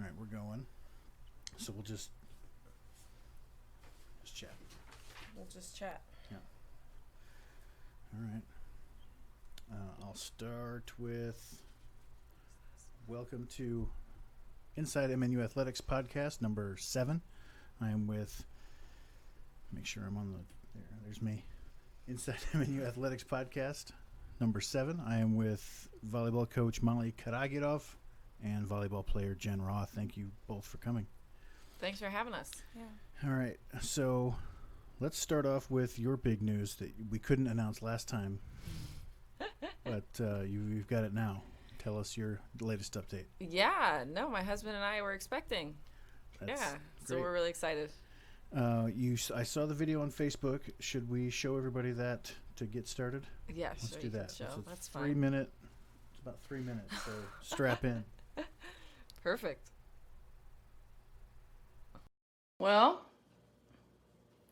All right, we're going. So we'll just chat. We'll just chat. Yeah. All right. I'll start with welcome to Inside MNU Athletics podcast number 7. I am with, make sure I'm on there's me. Inside MNU Athletics podcast number 7. I am with volleyball coach Molly Karagyaurov and volleyball player Jen Roth. Thank you both for coming. Thanks for having us. Yeah. All right. So let's start off with your big news that we couldn't announce last time, but you've got it now. Tell us your latest update. Yeah. No, my husband and I were expecting. That's so great. we're really excited. I saw the video on Facebook. Should we show everybody that to get started? Yeah, Let's do that. That's It's fine. about 3 minutes, so strap in. Perfect. Well,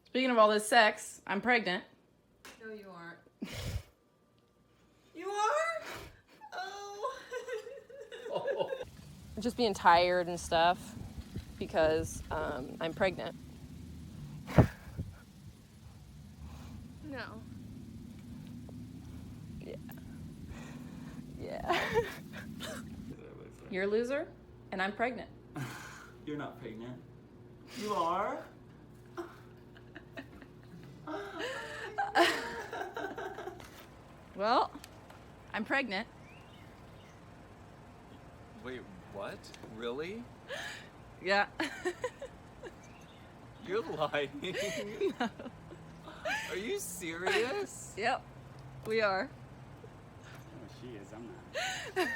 speaking of all this sex, I'm pregnant. No, you aren't. You are? Oh. Just being tired and stuff because I'm pregnant. No. Yeah. You're a loser, and I'm pregnant. You're not pregnant. You are? Well, I'm pregnant. Wait, what? Really? Yeah. You're lying. No. Are you serious? Yep, we are. Oh, she is. I'm not.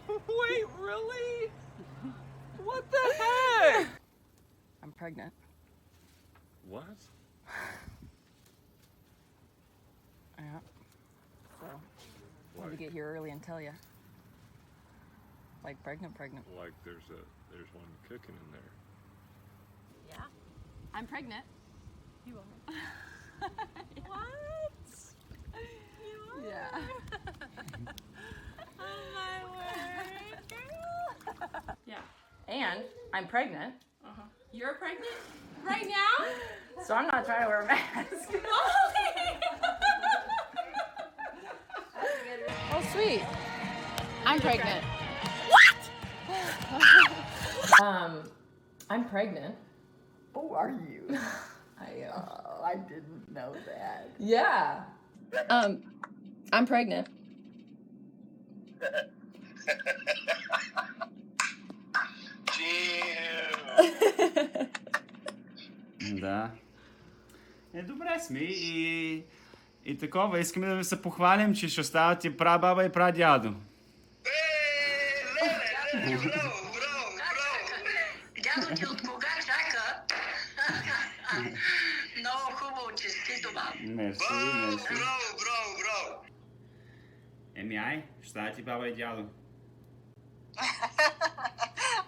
Wait, really? What the heck? I'm pregnant. What? Yeah. So, I had to get here early and tell you. Like pregnant. Like there's one cooking in there. Yeah. I'm pregnant. You are. What? You are? Yeah. Oh my word, girl. Yeah. And I'm pregnant. Uh-huh. You're pregnant? Right now? So I'm not trying to wear a mask. Oh, sweet. I'm pregnant. What? I'm pregnant. Oh, are you? I am. Oh, I didn't know that. Yeah. I'm pregnant. Да. Добре сме и такова. Искаме да ви се похвалим, че ще ставате прабаба и прадядо. Дядо ти от кога чака? Много хубаво, честито, баб. Мерси. Браво! Еми ай, ще ставате баба и дядо.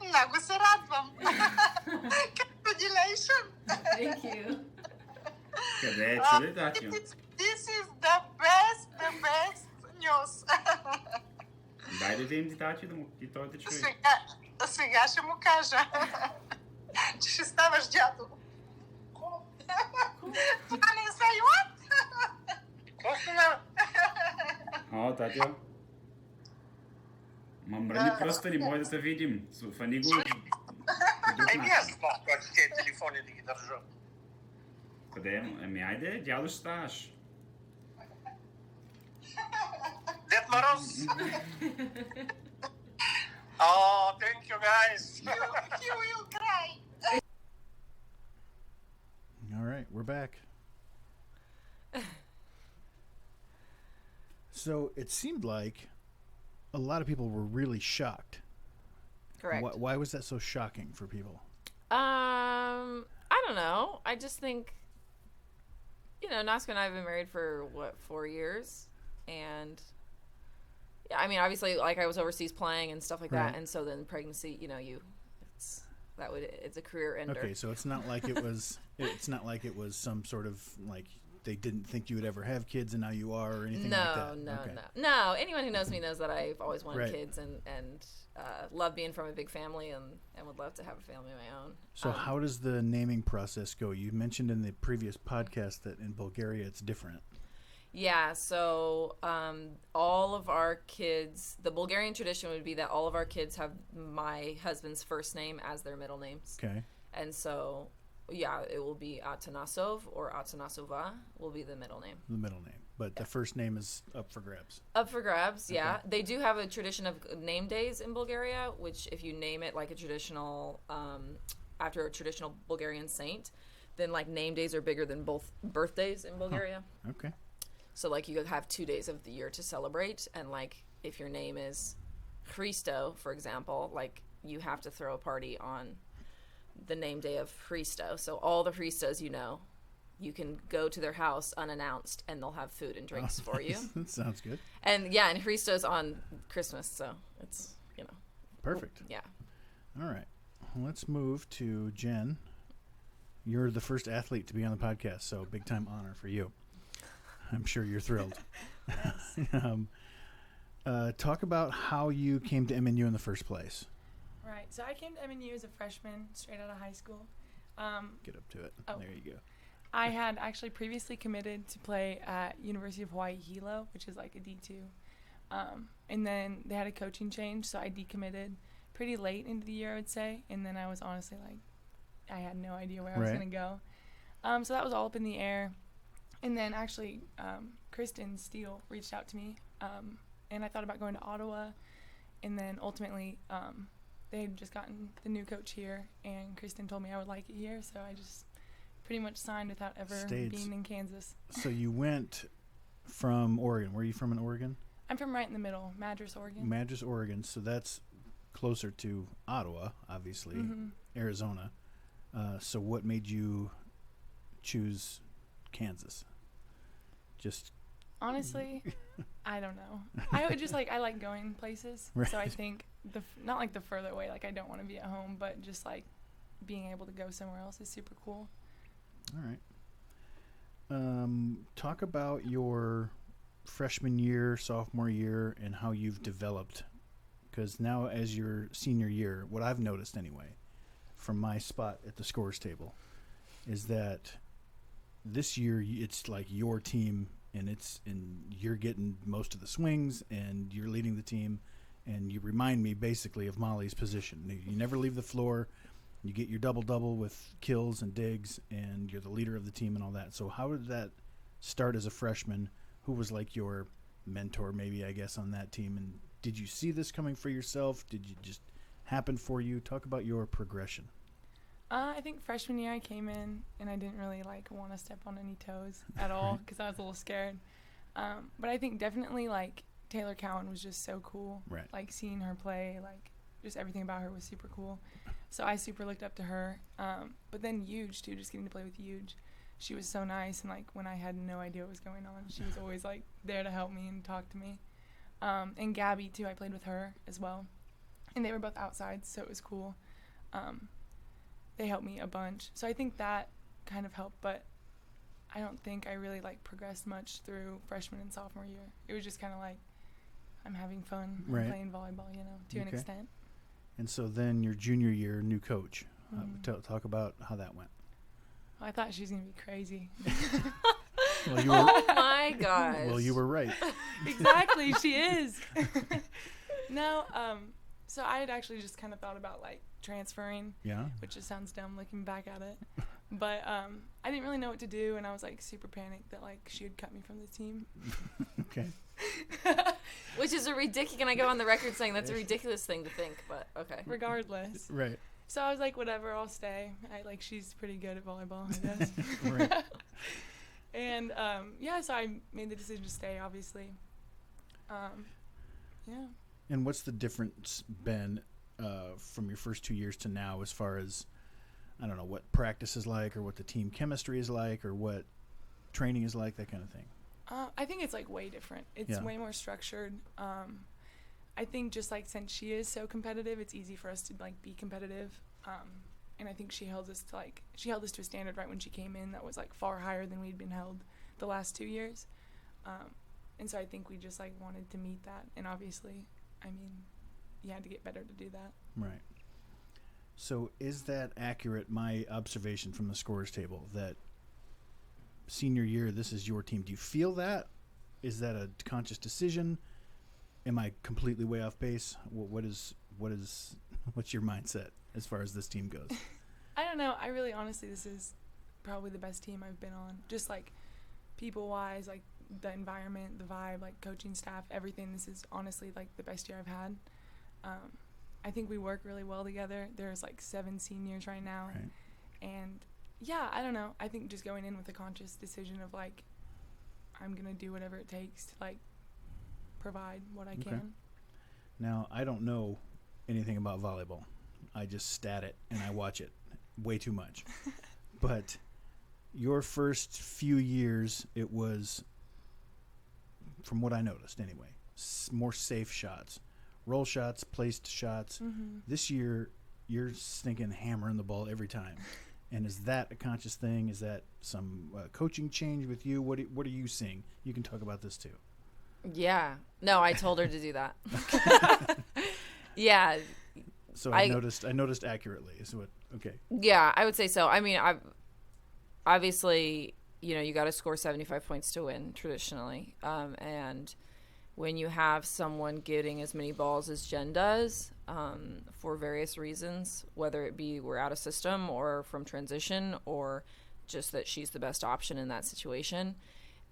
Много се радвам. Congratulations. Thank you. Къде е чули, Дачо? This is the best news. Дай да видим Дачо и той да чуе. Сега ще му кажа, че ще ставаш дядо. Това не е what? О, татьо. Ма мръдни пръста, не може да те видим. Фани го. Еми аз знам как с тези телефони да ги държа. Къде? Еми айде, дядо ще ставаш. Дед Мороз! Oh, thank you guys! He will cry. All right, we're back. So it seemed like a lot of people were really shocked. Correct. Why was that so shocking for people? I don't know. I just think, Nasca and I have been married for 4 years, and yeah, I mean, obviously, like I was overseas playing and stuff like Right. that, and so then pregnancy, it's a career ender. Okay, so it's not like it was some sort of like they didn't think you would ever have kids and now you are, or anything No, like that? no, Okay. no. Anyone who knows me knows that I've always wanted Right. kids and love being from a big family and would love to have a family of my own. So how does the naming process go? You mentioned in the previous podcast that in Bulgaria it's different. Yeah, so all of our kids, the Bulgarian tradition would be that all of our kids have my husband's first name as their middle names. Okay. And so, yeah, it will be Atanasov or Atanasova will be the middle name. The middle name. But the first name is up for grabs. Up for grabs, yeah. They do have a tradition of name days in Bulgaria, which if you name it like a traditional, after a traditional Bulgarian saint, then like name days are bigger than both birthdays in Bulgaria. Okay. So like you have 2 days of the year to celebrate, and like if your name is Christo, for example, like you have to throw a party on the name day of Christo. So all the Christos you can go to their house unannounced and they'll have food and drinks for you. That sounds good. And yeah, and Christo's on Christmas, so it's, Perfect. Yeah. All right. Let's move to Jen. You're the first athlete to be on the podcast, so big time honor for you. I'm sure you're thrilled. Talk about how you came to MNU in the first place. Right. So I came to MNU as a freshman, straight out of high school. Get up to it. Oh. There you go. I had actually previously committed to play at University of Hawaii Hilo, which is like a D2. And then they had a coaching change, so I decommitted pretty late into the year, I would say. And then I was honestly like, I had no idea where I was going to go. So that was all up in the air. And then actually, Kristen Steele reached out to me, and I thought about going to Ottawa. And then ultimately, they had just gotten the new coach here, and Kristen told me I would like it here, so I just pretty much signed without ever being in Kansas. So you went from Oregon. Where are you from in Oregon? I'm from right in the middle, Madras, Oregon. Madras, Oregon. So that's closer to Ottawa, obviously, Arizona. So what made you choose Kansas? Just honestly, I don't know. I would just I like going places. Right. So I think not like the further away, like I don't want to be at home, but just like being able to go somewhere else is super cool. All right. Talk about your freshman year, sophomore year, and how you've developed. Because now as your senior year, what I've noticed anyway, from my spot at the scores table, is that this year it's like your team, and you're getting most of the swings, and you're leading the team, and you remind me basically of Molly's position. You never leave the floor. You get your double-double with kills and digs, and you're the leader of the team and all that. So how did that start as a freshman? Who was like your mentor, maybe, I guess, on that team? And did you see this coming for yourself? Did it just happen for you? Talk about your progression. I think freshman year I came in, and I didn't really want to step on any toes at all because I was a little scared. But I think definitely Taylor Cowan was just so cool. Right. Seeing her play, just everything about her was super cool. So I super looked up to her. But then Huge, too, just getting to play with Huge. She was so nice, and when I had no idea what was going on, she was always there to help me and talk to me. And Gabby, too, I played with her as well. And they were both outside, so it was cool. They helped me a bunch. So I think that kind of helped, but I don't think I really progressed much through freshman and sophomore year. It was just kind of I'm having fun Right. playing volleyball, to an extent. And so then your junior year, new coach. Talk about how that went. Well, I thought she was going to be crazy. Well, you were, Oh my gosh. well, you were right. Exactly, she is. No, so I had actually just kind of thought about transferring, Yeah. which just sounds dumb looking back at it. But I didn't really know what to do, and I was super panicked that she had cut me from the team. Okay. Which is a ridiculous. Can I go on the record saying that's a ridiculous thing to think? But okay. Regardless. Right. So I was whatever, I'll stay. She's pretty good at volleyball, I guess. Right. And so I made the decision to stay, obviously. Yeah. And what's the difference been from your first 2 years to now, as far as, I don't know, what practice is like, or what the team chemistry is like, or what training is like, that kind of thing? I think it's way different. It's way more structured. I think just since she is so competitive, it's easy for us to be competitive. And I think she held us to a standard right when she came in that was far higher than we'd been held the last 2 years. And so I think we just, like, wanted to meet that. And obviously, I mean, you had to get better to do that. Right. So is that accurate, my observation from the scorers table, that senior year, this is your team? Do you feel that? Is that a conscious decision? Am I completely way off base? What's your mindset as far as this team goes? I don't know. I really, honestly, this is probably the best team I've been on. Just, like, people-wise, like, the environment, the vibe, like, coaching staff, everything. This is honestly, like, the best year I've had. I think we work really well together. There's, like, 7 seniors right now. Right. And, yeah, I don't know. I think just going in with a conscious decision of, like, I'm going to do whatever it takes to, like, provide what I can. Now, I don't know anything about volleyball. I just stat it and I watch it way too much. But your first few years, it was, from what I noticed anyway, more safe shots. Roll shots, placed shots. Mm-hmm. This year, you're stinking hammering the ball every time. And is that a conscious thing? Is that some coaching change with you? What are you seeing? You can talk about this too. Yeah. No, I told her to do that. Yeah. So I noticed accurately is what. Okay. Yeah, I would say so. I mean, obviously, you know, you got to score 75 points to win traditionally. And when you have someone getting as many balls as Jen does, for various reasons, whether it be we're out of system or from transition or just that she's the best option in that situation,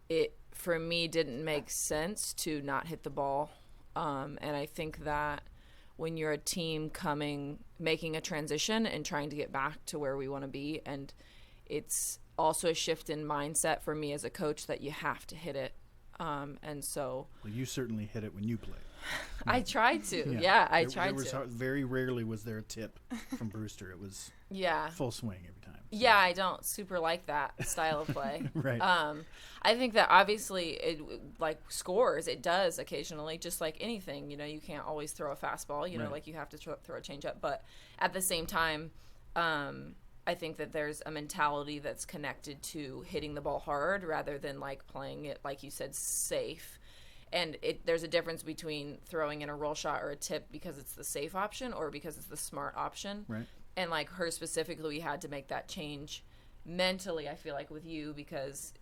it, for me, didn't make sense to not hit the ball. And I think that when you're a team making a transition and trying to get back to where we want to be, and it's also a shift in mindset for me as a coach that you have to hit it. And so, well, you certainly hit it when you played. I tried to. Yeah, I tried to. Very rarely was there a tip from Brewster. It was full swing every time. So. Yeah, I don't super like that style of play. Right. I think that obviously it, like scores, it does occasionally, just like anything. You know, you can't always throw a fastball. You know, like you have to throw a changeup. But at the same time, I think that there's a mentality that's connected to hitting the ball hard rather than like playing it, like you said, safe. And there's a difference between throwing in a roll shot or a tip because it's the safe option or because it's the smart option. Right. And like her specifically, we had to make that change mentally, I feel like, with you, because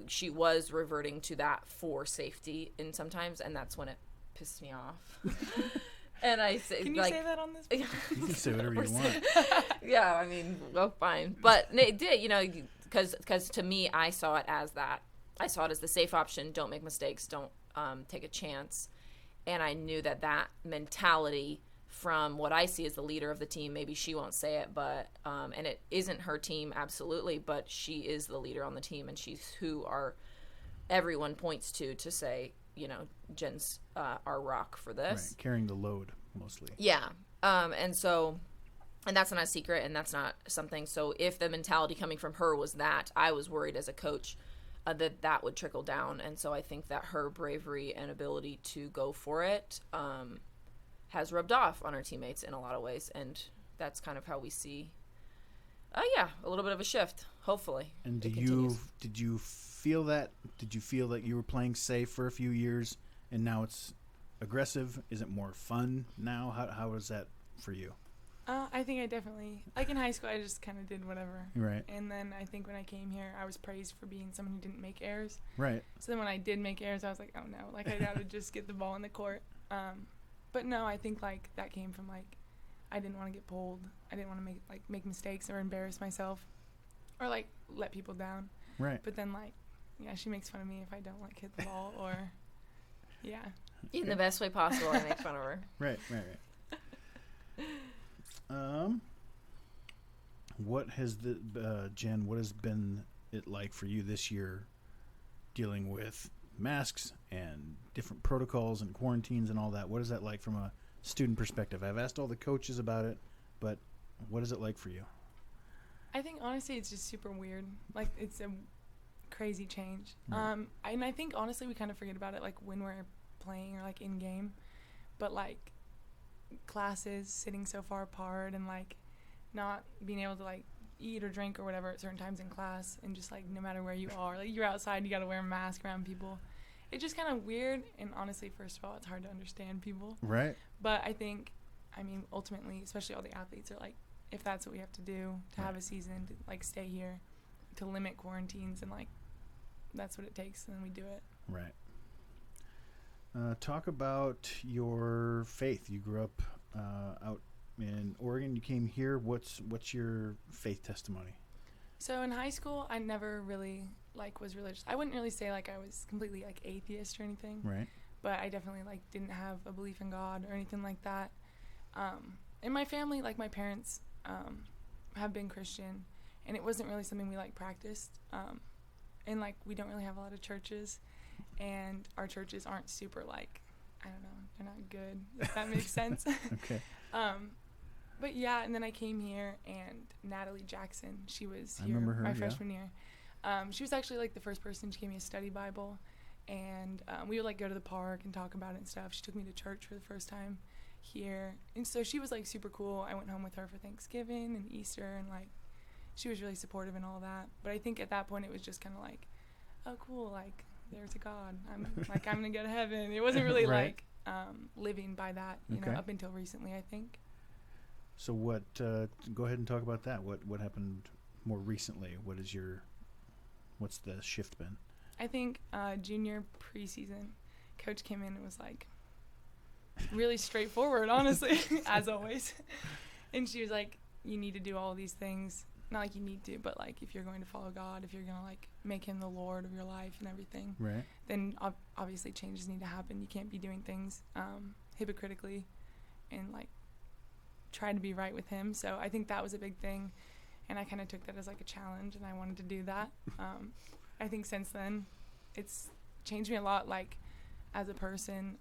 she was reverting to that for safety and sometimes, and that's when it pissed me off. And I say, can you say that on this? You can say whatever you want. Yeah, I mean, well, fine. But it did, you know, because to me, I saw it as that. I saw it as the safe option. Don't make mistakes. Don't take a chance. And I knew that mentality from what I see as the leader of the team, maybe she won't say it, but and it isn't her team, absolutely, but she is the leader on the team, and she's who everyone points to say, you know, Jen's our rock for this. Right, carrying the load mostly. Yeah. And that's not a secret, and that's not something. So if the mentality coming from her was that, I was worried as a coach that would trickle down. And so I think that her bravery and ability to go for it has rubbed off on our teammates in a lot of ways. And that's kind of how we see, a little bit of a shift, hopefully. And did you feel that? Did you feel that you were playing safe for a few years and now it's aggressive? Is it more fun now? How is that for you? I think I definitely, like in high school, I just kind of did whatever. Right. And then I think when I came here, I was praised for being someone who didn't make errors. Right. So then when I did make errors, I was like, oh no, like I gotta just get the ball in the court. But no, I think like that came from like, I didn't want to get pulled. I didn't want to make mistakes or embarrass myself or like let people down. Right. But then like, yeah, she makes fun of me if I don't like hit the ball or, yeah. In the best way possible, I make fun of her. Right. What has Jen, what has been it like for you this year dealing with masks and different protocols and quarantines and all that? What is that like from a student perspective? I've asked all the coaches about it, but what is it like for you? I think honestly it's just super weird. Like it's a crazy change. Right. And I think honestly we kind of forget about it like when we're playing or like in game, but like classes sitting so far apart and like not being able to like eat or drink or whatever at certain times in class, and just like no matter where you are, like you're outside, you got to wear a mask around people. It's just kind of weird, and honestly, first of all, it's hard to understand people. Right. But I think, I mean, ultimately, especially all the athletes are like, if that's what we have to do to have a season, to like stay here, to limit quarantines, and like that's what it takes, and then we do it. Right. Talk about your faith. You grew up out in Oregon. You came here. What's your faith testimony? So in high school, I never really like was religious. I wouldn't really say like I was completely like atheist or anything. Right. But I definitely like didn't have a belief in God or anything like that. In my family, like my parents have been Christian, and it wasn't really something we like practiced. And like we don't really have a lot of churches, and our churches aren't super like, I don't know, they're not good, if that makes sense. Okay. But yeah, and then I came here, and Natalie Jackson, she was I here remember her, my yeah. freshman year. She was actually like the first person. She gave me a study Bible, and we would like go to the park and talk about it and stuff. She took me to church for the first time here, and so she was like super cool. I went home with her for Thanksgiving and Easter, and like she was really supportive and all that. But I think at that point it was just kind of like, oh cool, like there's a God. I'm gonna go to heaven. It wasn't really Right. like living by that, you Okay. know, up until recently, I think. So what? Go ahead and talk about that. What happened more recently? What's the shift been? I think junior preseason, coach came in and was like really straightforward, honestly, as always. And she was like, you need to do all these things. Not like you need to, but like if you're going to follow God, if you're going to like make him the Lord of your life and everything, Right. then obviously changes need to happen. You can't be doing things hypocritically and like try to be right with him. So I think that was a big thing. And I kind of took that as like a challenge, and I wanted to do that. I think since then, it's changed me a lot, like as a person,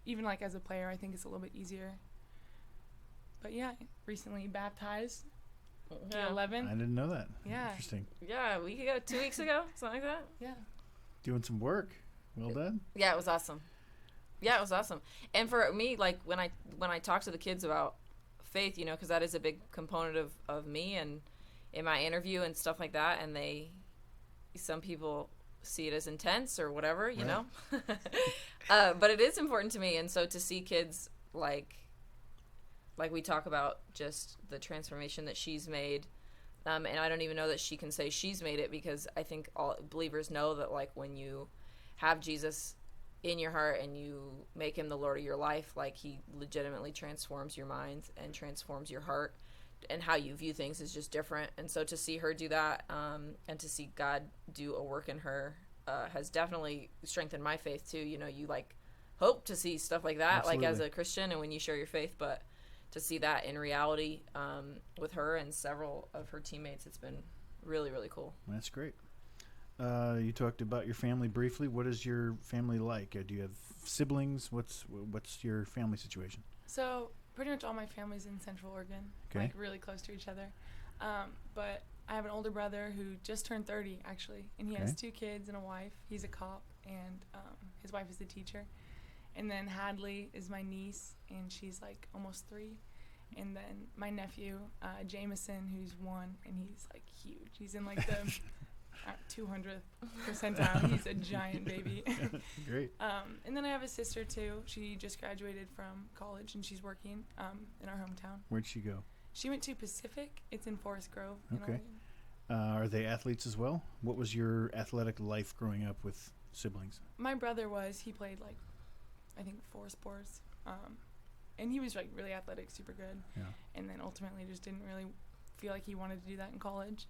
even like as a player. I think it's a little bit easier. But yeah, recently baptized, Yeah. 11. I didn't know that. Yeah. Interesting. Yeah, a week ago, 2 weeks ago, something like that. Yeah. Doing some work. Well done. Yeah, it was awesome. Yeah, it was awesome. And for me, like when I talk to the kids about faith, you know, because that is a big component of me and in my interview and stuff like that, and some people see it as intense or whatever, you know. But it is important to me, and so to see kids like we talk about just the transformation that she's made, and I don't even know that she can say she's made it, because I think all believers know that like when you have Jesus in your heart and you make him the Lord of your life, like he legitimately transforms your mind and transforms your heart, and how you view things is just different. And so to see her do that, and to see God do a work in her, has definitely strengthened my faith too. You know, you like hope to see stuff like that, Absolutely. like as a Christian and when you share your faith, but to see that in reality with her and several of her teammates, it's been really, really cool. That's great. You talked about your family briefly. What is your family like? Do you have siblings? What's your family situation? So pretty much all my family's in Central Oregon, Okay. like really close to each other. But I have an older brother who just turned 30, actually, and he has Okay. 2 kids and a wife. He's a cop, and his wife is a teacher. And then Hadley is my niece, and she's like almost 3. And then my nephew, Jameson, who's 1, and he's like huge. He's in like the 200th percentile. He's a giant baby. Great. And then I have a sister too. She just graduated from college, and she's working in our hometown. Where'd she go? She went to Pacific. It's in Forest Grove. in Okay. Oregon. Are they athletes as well? What was your athletic life growing up with siblings? My brother he played like, I think 4 sports. And he was like really athletic, super good. Yeah. And then ultimately just didn't really feel like he wanted to do that in college.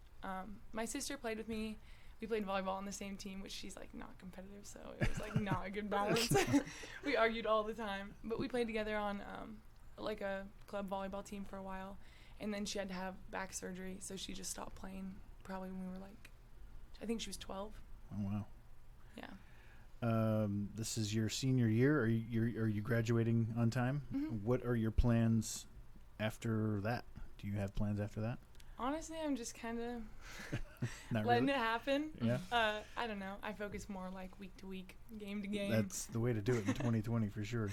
My sister played with me. We played volleyball on the same team, which she's like not competitive, so it was like not a good balance. We argued all the time, but we played together on like a club volleyball team for a while, and then she had to have back surgery, so she just stopped playing probably when we were like, I think she was 12. Oh wow. Yeah. This is your senior year. Are you graduating on time? Mhm. What are your plans after that? Do you have plans after that? Honestly, I'm just kind of Not letting really. it happen. Yeah. I don't know. I focus more like week to week, game to game. That's the way to do it in 2020 for sure.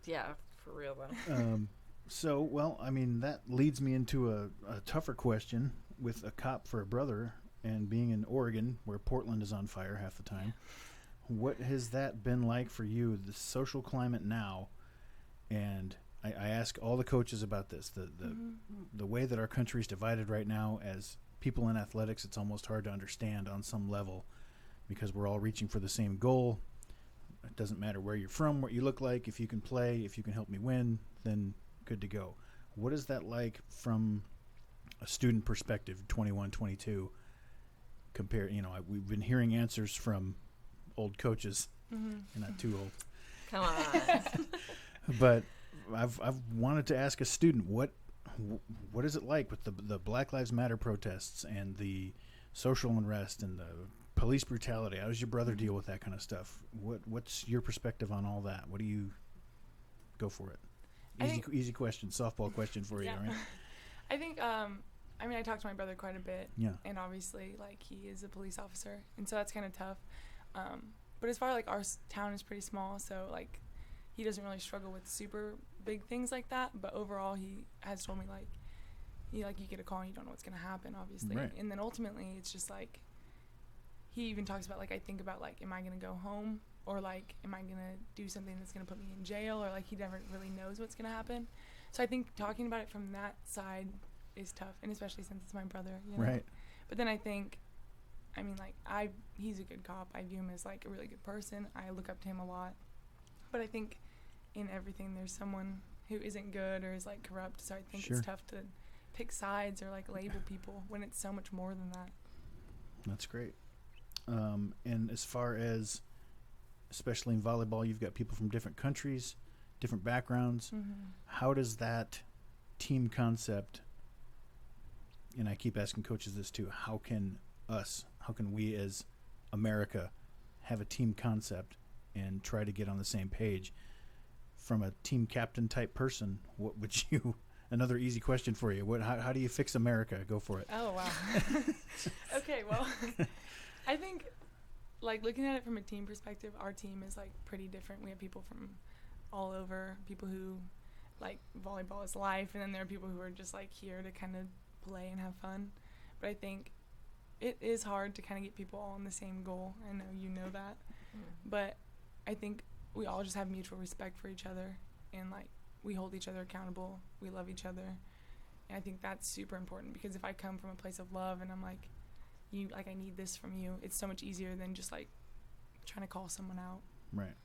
Yeah, for real though. So, well, I mean, that leads me into a tougher question. with a cop for a brother and being in Oregon, where Portland is on fire half the time, what has that been like for you, the social climate now? And I ask all the coaches about this, the way that our country is divided right now. As people in athletics, it's almost hard to understand on some level, because we're all reaching for the same goal. It doesn't matter where you're from, what you look like. If you can play, if you can help me win, then good to go. What is that like from a student perspective, 21, 22, compare, we've been hearing answers from old coaches. You're not too old. Come on. But I've wanted to ask a student, what is it like with the Black Lives Matter protests and the social unrest and the police brutality? How does your brother deal with that kind of stuff? What's your perspective on all that? What do you go for it? Easy question, softball question for you, right? I think I talk to my brother quite a bit. Yeah. And obviously, like, he is a police officer, and so that's kind of tough. But as far like our town is pretty small, so like he doesn't really struggle with super big things like that. But overall, he has told me like you get a call and you don't know what's gonna happen, obviously. Right. And then ultimately, it's just like he even talks about like I think about like, am I gonna go home, or like am I gonna do something that's gonna put me in jail, or like he never really knows what's gonna happen. So I think talking about it from that side is tough, and especially since it's my brother, Right. But then I think, he's a good cop. I view him as like a really good person. I look up to him a lot. But I think in everything there's someone who isn't good or is like corrupt. So I think Sure. it's tough to pick sides or like label people when it's so much more than that. That's great. And as far as, especially in volleyball, you've got people from different countries, different backgrounds. How does that team concept, and I keep asking coaches this too, how can we as America have a team concept and try to get on the same page? From a team captain type person, what would you, another easy question for you, how do you fix America? Go for it. Oh, wow. Okay, well, I think, like, looking at it from a team perspective, our team is, like, pretty different. We have people from all over, people who, like, volleyball is life, and then there are people who are just, like, here to kind of play and have fun. But I think it is hard to kind of get people all on the same goal. I know you know that. But I think we all just have mutual respect for each other, and, like, we hold each other accountable. We love each other. And I think that's super important, because if I come from a place of love and I'm like, I need this from you, it's so much easier than just like trying to call someone out. Right.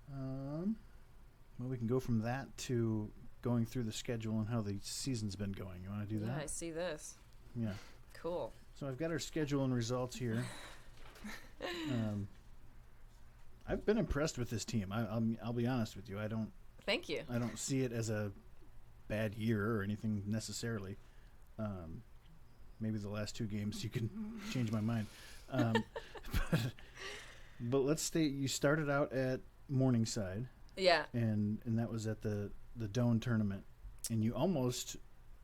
Well, we can go from that to going through the schedule and how the season's been going. You want to do that? Yeah, I see this. Yeah. Cool. So I've got our schedule and results here. I've been impressed with this team. I'll be honest with you. Thank you. I don't see it as a bad year or anything necessarily. Maybe the last two games you can change my mind. But let's state you started out at Morningside. Yeah. And that was at the Doan tournament, and you almost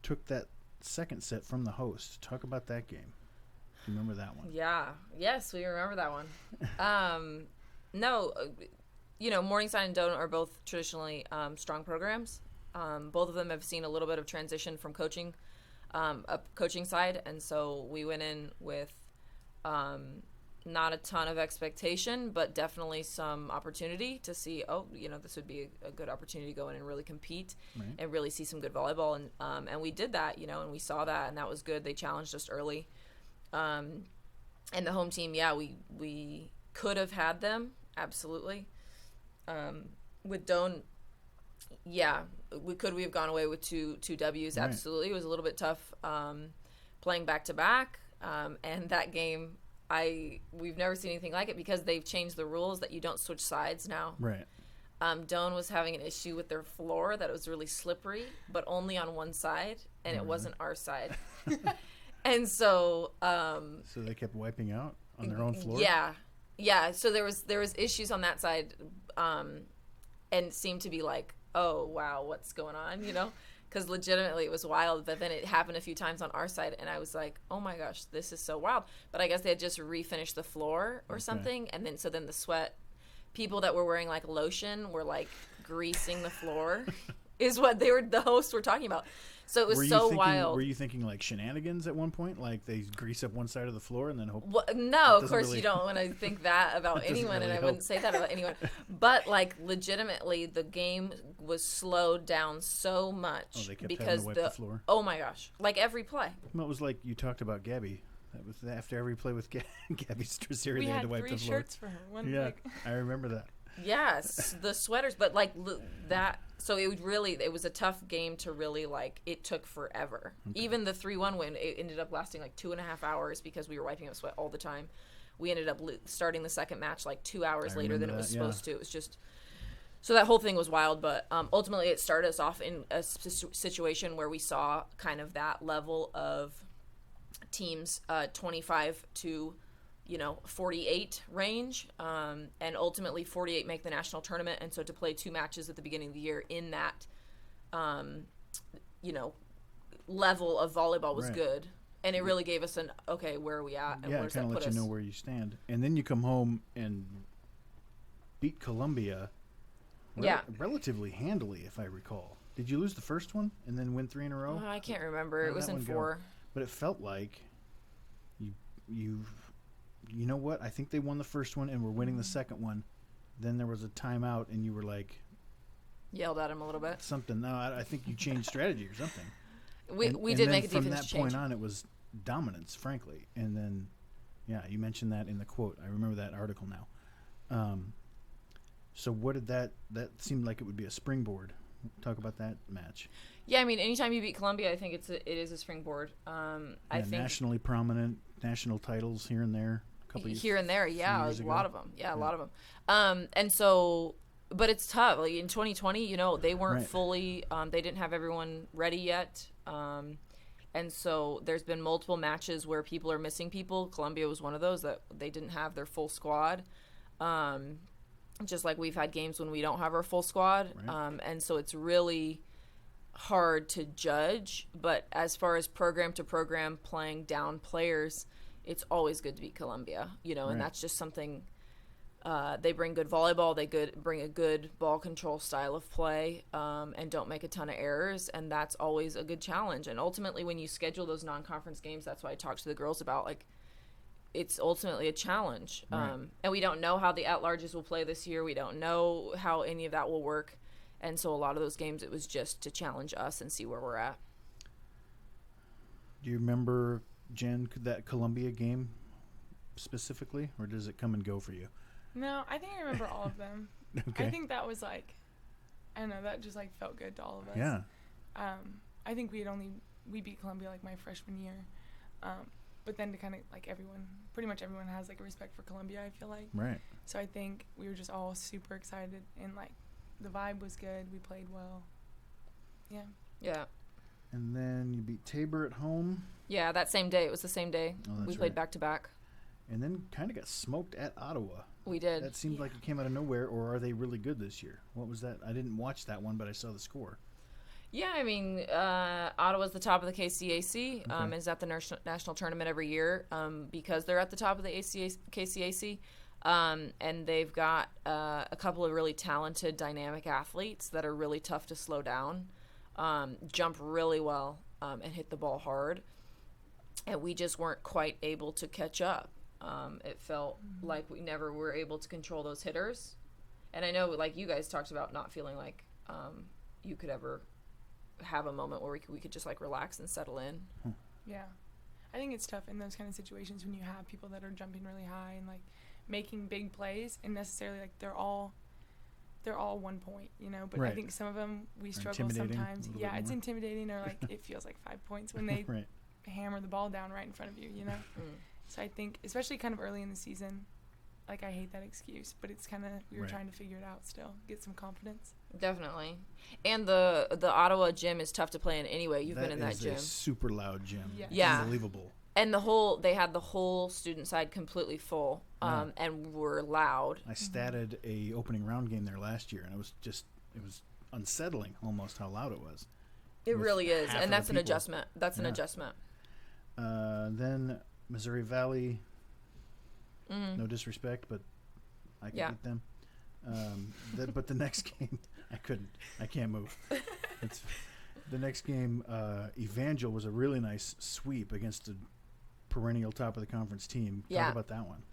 took that second set from the host. Talk about that game. Do you remember that one? Yeah. Yes, we remember that one. No, Morningside and Doan are both traditionally strong programs. Both of them have seen a little bit of transition from coaching, coaching side, and so we went in with not a ton of expectation, but definitely some opportunity to see, this would be a good opportunity to go in and really compete and really see some good volleyball. And we did that, and we saw that, and that was good. They challenged us early. And the home team, we could have had them, absolutely. With Doan, we have gone away with two W's, absolutely. It was a little bit tough playing back-to-back, and that game, we've never seen anything like it, because they've changed the rules that you don't switch sides now. Right. Doan was having an issue with their floor that it was really slippery, but only on one side, and it wasn't our side. And so so they kept wiping out on their own floor? Yeah. So there was issues on that side, and it seemed to be like, oh, wow, what's going on, Because legitimately it was wild, but then it happened a few times on our side, and I was like, oh my gosh, this is so wild. But I guess they had just refinished the floor or something, and then the sweat, people that were wearing like lotion were like greasing the floor, is what the hosts were talking about. So it was wild. Were you thinking like shenanigans at one point? Like they grease up one side of the floor and then hope? Well, no, of course really, you don't want to think that about anyone, and I wouldn't say that about anyone. But like legitimately, the game was slowed down so much they kept because having to wipe the floor. Oh my gosh, like every play. Well, it was like you talked about Gabby. That was after every play with Gabby Straseri, We they had had to wipe 3 the floor. shirts for her. One, Yeah, like, I remember that. Yes, the sweaters, but like that. So it was a tough game to really like. It took forever. Okay. Even the 3-1 win, it ended up lasting like 2.5 hours because we were wiping up sweat all the time. We ended up starting the second match like 2 hours later than it was supposed to. It was just so that whole thing was wild. But ultimately, it started us off in a situation where we saw kind of that level of teams 25 to 48 range, and ultimately 48 make the national tournament. And so to play 2 matches at the beginning of the year in that, level of volleyball was good. And it really gave us an, okay, where are we at? And Yeah, where it does that kind of put let us? you know where you stand. And then you come home and beat Columbia relatively handily, if I recall. Did you lose the first one and then win 3 in a row? I can't remember. It was in 4. But it felt like you know what? I think they won the first one and were winning the second one. Then there was a timeout and you were like... Yelled at him a little bit. Something. No, I think you changed strategy or something. We did make a defense change. From that change. point on, it was dominance, frankly. And then, yeah, you mentioned that in the quote. I remember that article now. So what did that seemed like it would be a springboard. Talk about that match. Yeah, I mean, anytime you beat Columbia, I think it is a springboard. I think nationally prominent, national titles here and there. Here and there, yeah, a lot of them. Yeah, a lot of them. And so, but it's tough. Like in 2020, they weren't fully. They didn't have everyone ready yet. And so there's been multiple matches where people are missing people. Columbia was one of those that they didn't have their full squad. Just like we've had games when we don't have our full squad. Right. And so it's really hard to judge. But as far as program to program playing down players, it's always good to beat Columbia, and that's just something. They bring good volleyball. They bring a good ball control style of play, and don't make a ton of errors, and that's always a good challenge. And ultimately, when you schedule those non-conference games, that's why I talked to the girls about, like, it's ultimately a challenge. Right. And we don't know how the at-larges will play this year. We don't know how any of that will work. And so a lot of those games, it was just to challenge us and see where we're at. Do you remember, Jen, that Columbia game specifically, or does it come and go for you? No, I think I remember all of them. Okay. I think that was like, I don't know, that just like felt good to all of us. Yeah. I think we beat Columbia like my freshman year. But then to kind of like pretty much everyone has like a respect for Columbia, I feel like. Right. So I think we were just all super excited, and like the vibe was good. We played well. Yeah. Yeah. And then you beat Tabor at home. Yeah, that same day. It was the same day. Oh, that's we played right. back-to-back. And then kind of got smoked at Ottawa. We did. That seemed like it came out of nowhere, or are they really good this year? What was that? I didn't watch that one, but I saw the score. Yeah, I mean, Ottawa's the top of the KCAC. Is at the national tournament every year because they're at the top of the KCAC. And they've got a couple of really talented, dynamic athletes that are really tough to slow down, jump really well, and hit the ball hard. And we just weren't quite able to catch up. It felt like we never were able to control those hitters. And I know, like you guys talked about, not feeling like you could ever have a moment where we could just like relax and settle in. Yeah. I think it's tough in those kind of situations when you have people that are jumping really high and like making big plays, and necessarily like they're all 1 point, but I think some of them we struggle sometimes. Yeah, it's intimidating, or like it feels like 5 points when they hammer the ball down right in front of you, So I think especially kind of early in the season, like I hate that excuse, but it's kind of we were trying to figure it out still, get some confidence. Definitely. And the Ottawa gym is tough to play in anyway. You've been in that gym. That is a super loud gym. Yeah. Unbelievable. And they had the whole student side completely full, and were loud. I statted a opening round game there last year, and it was unsettling almost how loud it was. It really is, and that's an people. adjustment. That's an adjustment. Then Missouri Valley. No disrespect, but I could beat them. But the next game, I couldn't. I can't move. It's, the next game, Evangel was a really nice sweep against a perennial top of the conference team. Yeah. Talk about that one.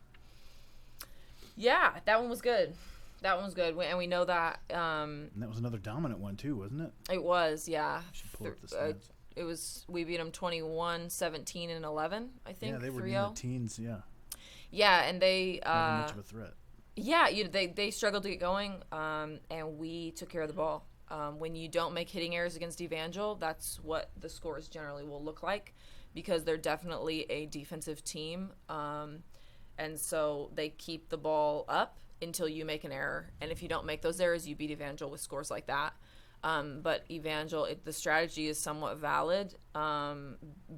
Yeah, that one was good. That one was good, and we know that. And that was another dominant one too, wasn't it? It was, yeah. I should pull up the stats. It was. We beat them 21, 17, and 11. I think. Yeah, they were 3-0. in the teens. Yeah, Yeah, and they. not much of a threat. Yeah, they struggled to get going, and we took care of the ball. When you don't make hitting errors against Evangel, that's what the scores generally will look like, because they're definitely a defensive team, and so they keep the ball up until you make an error. And if you don't make those errors, you beat Evangel with scores like that. But Evangel, the strategy is somewhat valid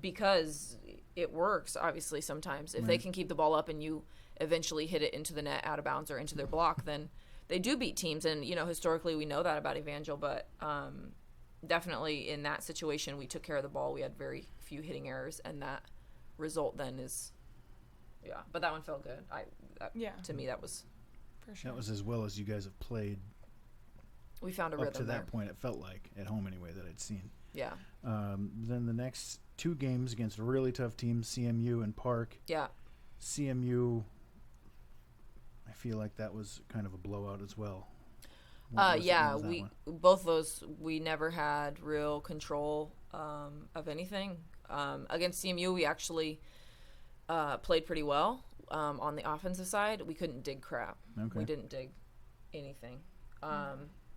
because it works, obviously, sometimes. If they can keep the ball up and you eventually hit it into the net, out of bounds, or into their block, then they do beat teams. And, historically we know that about Evangel, but definitely in that situation we took care of the ball. We had very few hitting errors, and that result then is, yeah. But that one felt good. To me, that was... For sure. That was as well as you guys have played We found a up rhythm to there. that point. It felt like at home anyway that I'd seen. Yeah. Then the next two games against really tough teams, CMU and Park. Yeah. CMU, I feel like that was kind of a blowout as well. What was that one? Both those, we never had real control of anything. Against CMU, we actually played pretty well on the offensive side. We couldn't dig crap. Okay. We didn't dig anything.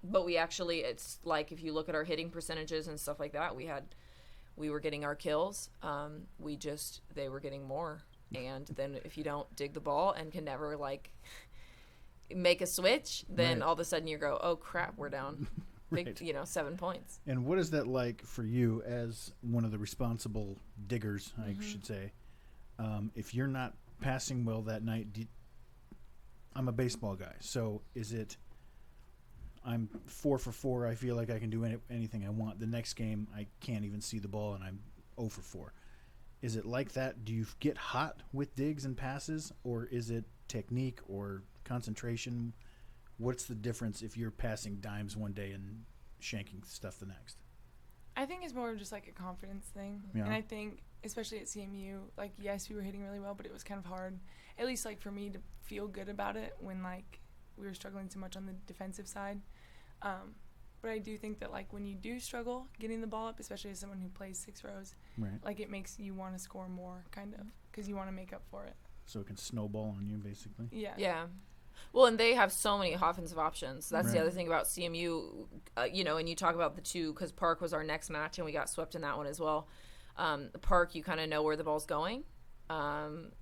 But we actually, it's like if you look at our hitting percentages and stuff like that, we were getting our kills. They were getting more. And then if you don't dig the ball and can never make a switch, then all of a sudden you go, oh crap, we're down big, 7 points. And what is that like for you as one of the responsible diggers, I should say? If you're not passing well that night, I'm a baseball guy, so is it I'm 4 for 4, I feel like I can do anything I want. The next game, I can't even see the ball, and I'm 0 for 4. Is it like that? Do you get hot with digs and passes, or is it technique or concentration? What's the difference if you're passing dimes one day and shanking stuff the next? I think it's more of just like a confidence thing. Yeah. And I think, especially at CMU, yes, we were hitting really well, but it was kind of hard, at least for me to feel good about it when we were struggling so much on the defensive side. But I do think that when you do struggle getting the ball up, especially as someone who plays 6 rows, right, it makes you want to score more, kind of, because you want to make up for it. So it can snowball on you, basically. Yeah. Yeah. Well, and they have so many offensive options. That's Right. the other thing about CMU, and you talk about the two, because Park was our next match, and we got swept in that one as well. Park, you kind of know where the ball's going. And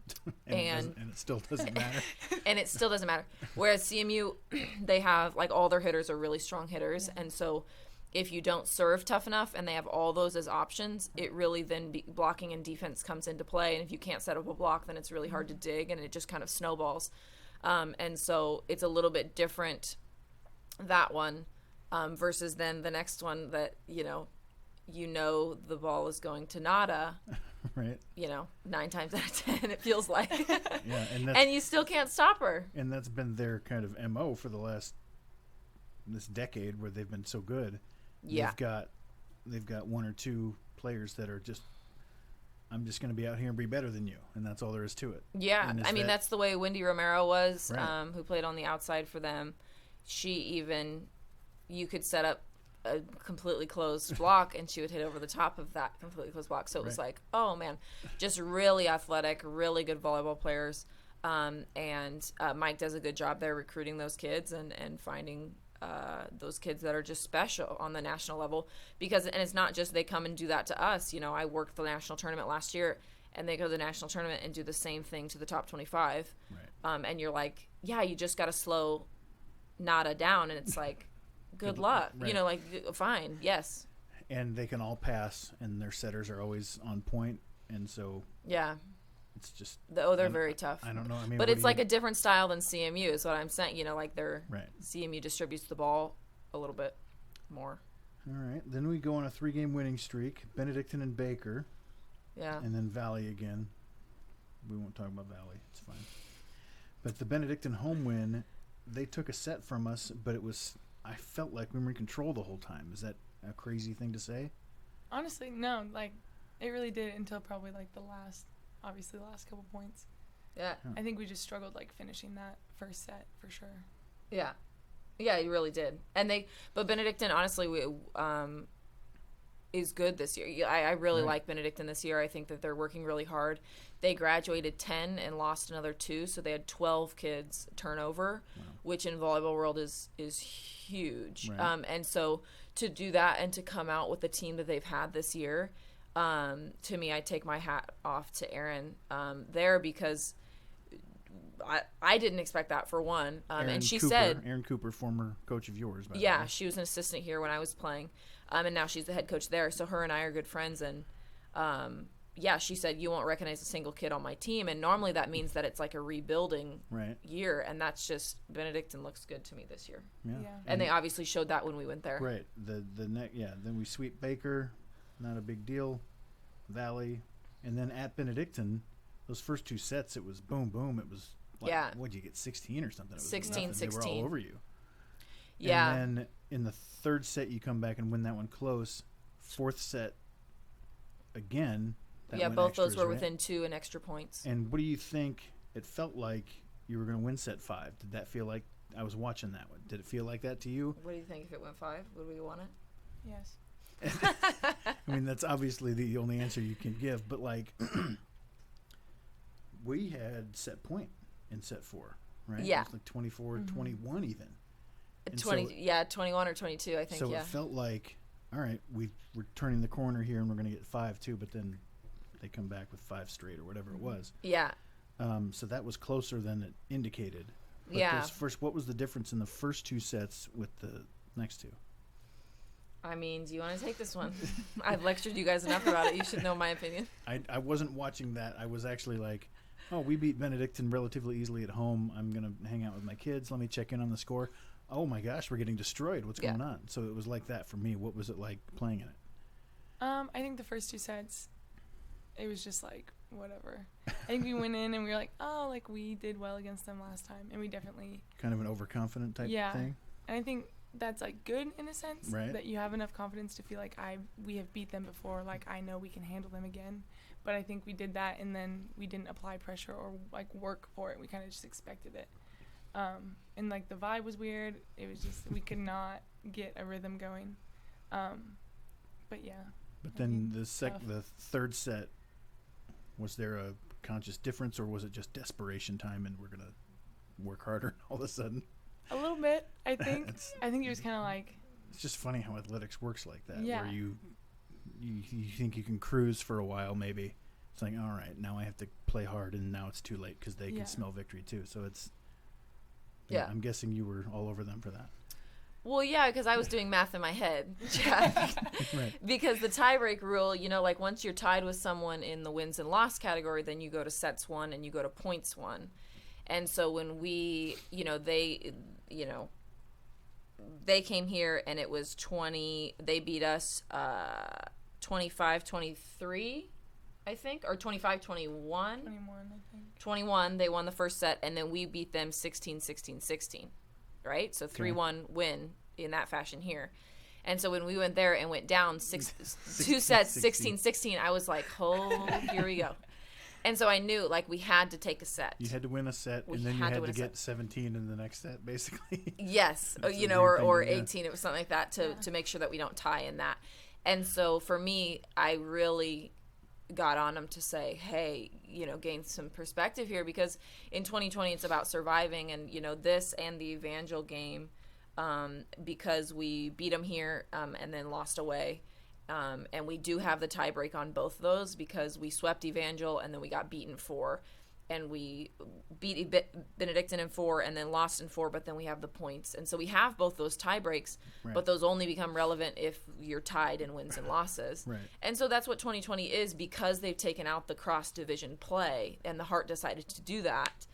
it still doesn't matter. And it still doesn't matter. Whereas CMU, they have, all their hitters are really strong hitters. Yeah. And so if you don't serve tough enough and they have all those as options, it really then blocking and defense comes into play. And if you can't set up a block, then it's really hard to dig, and it just kind of snowballs. And so it's a little bit different, that one, versus then the next one that, the ball is going to nada. Right. 9 times out of 10, it feels like. Yeah, and you still can't stop her. And that's been their kind of MO for this decade, where they've been so good. Yeah. They've got 1 or 2 players that are just, I'm just going to be out here and be better than you, and that's all there is to it. Yeah, that's the way Wendy Romero was, right, who played on the outside for them. You could set up a completely closed block, and she would hit over the top of that completely closed block. So it was like, oh man, just really athletic, really good volleyball players. And Mike does a good job there recruiting those kids and finding those kids that are just special on the national level, and it's not just they come and do that to us. I worked the national tournament last year, and they go to the national tournament and do the same thing to the top 25. Right. And you're like, yeah, you just got to slow Nada down, and it's like, good luck. Right. Fine, yes. And they can all pass, and their setters are always on point, and so yeah, it's just they're very tough. I don't know. But it's a different style than CMU is what I'm saying. Their right. CMU distributes the ball a little bit more. All right, then we go on a 3-game winning streak. Benedictine and Baker. Yeah. And then Valley again. We won't talk about Valley. It's fine. But the Benedictine home win, they took a set from us, but it was I felt like we were in control the whole time. Is that a crazy thing to say? Honestly, no. Like, it really did until probably like the last couple points. Yeah. I think we just struggled like finishing that first set for sure. Yeah. Yeah, you really did. But Benedictine, honestly, is good this year. I really like Benedictine this year. I think that they're working really hard. They graduated 10 and lost another 2, so they had 12 kids turnover, which in volleyball world is huge. Right. And so to do that and to come out with the team that they've had this year, to me, I take my hat off to Erin there, because I didn't expect that, for one. And she said... Erin Cooper, former coach of yours, by the way. Yeah, she was an assistant here when I was playing. And now she's the head coach there. So her and I are good friends. And, she said, you won't recognize a single kid on my team. And normally that means that it's like a rebuilding year. And that's just... Benedictine looks good to me this year. Yeah. And they obviously showed that when we went there. Right. Then we sweep Baker. Not a big deal. Valley. And then at Benedictine, those first 2 sets, it was boom, boom. It was... Like, what'd you get, 16 or something? It was 16, nothing. 16. They were all over you. Yeah. And then in the third set, you come back and win that one close. Fourth set, again. Both those were within 2 and extra points. And what do you think? It felt like you were going to win set 5. Did that feel like... I was watching that one. Did it feel like that to you? What do you think if it went 5? Would we want it? Yes. I mean, that's obviously the only answer you can give. But, like, we had set point in set 4, right? Yeah. It was like 24, 21 even. And 21 or 22, I think, So it felt like, all right, we're turning the corner here and we're going to get 5 too, but then they come back with 5 straight or whatever it was. Yeah. So that was closer than it indicated. But what was the difference in the first 2 sets with the next 2? I mean, do you want to take this one? I've lectured you guys enough about it. You should know my opinion. I wasn't watching that. I was actually like, oh, we beat Benedictine relatively easily at home. I'm going to hang out with my kids. Let me check in on the score. Oh, my gosh, we're getting destroyed. What's going on? So it was like that for me. What was it like playing in it? I think the first 2 sets, it was just like, whatever. I think we went in and we were like, oh, like we did well against them last time. And we definitely... Kind of an overconfident type thing? And I think that's like good in a sense. Right. That you have enough confidence to feel like we have beat them before. Like I know we can handle them again. But I think we did that and then we didn't apply pressure or like work for it. We kind of just expected it. And like the vibe was weird. It was just, we could not get a rhythm going. But yeah. But then the third set, was there a conscious difference or was it just desperation time and we're going to work harder all of a sudden? A little bit, I think. I think it was kind of like... It's just funny how athletics works like that. Yeah. Where you think you can cruise for a while maybe. It's like, all right, now I have to play hard and now it's too late because they can smell victory too. So it's... Yeah, I'm guessing you were all over them for that. Well, yeah, because I was doing math in my head, Jeff. Right. Because the tiebreak rule, like once you're tied with someone in the wins and loss category, then you go to sets 1 and you go to points 1. And so when we, they came here and it was 20, they beat us 25-23, I think, or 25-21. 21, I think. 21, they won the first set, and then we beat them 16-16-16, right? So 3-1 win in that fashion here. And so when we went there and went down 2 sets, 16-16, I was like, oh, here we go. And so I knew, like, we had to take a set. You had to win a set, and then you had to get 17 in the next set, basically. Yes, or 18. It was something like that to make sure that we don't tie in that. And so for me, I really got on them to say, hey, gain some perspective here, because in 2020 it's about surviving, and this and the Evangel game, because we beat them here and then lost away. And we do have the tie break on both of those because we swept Evangel and then we got beaten 4. And we beat Benedictine in 4 and then lost in 4, but then we have the points. And so we have both those tie breaks, but those only become relevant if you're tied in wins and losses. Right. And so that's what 2020 is, because they've taken out the cross-division play, and the Heart decided to do that,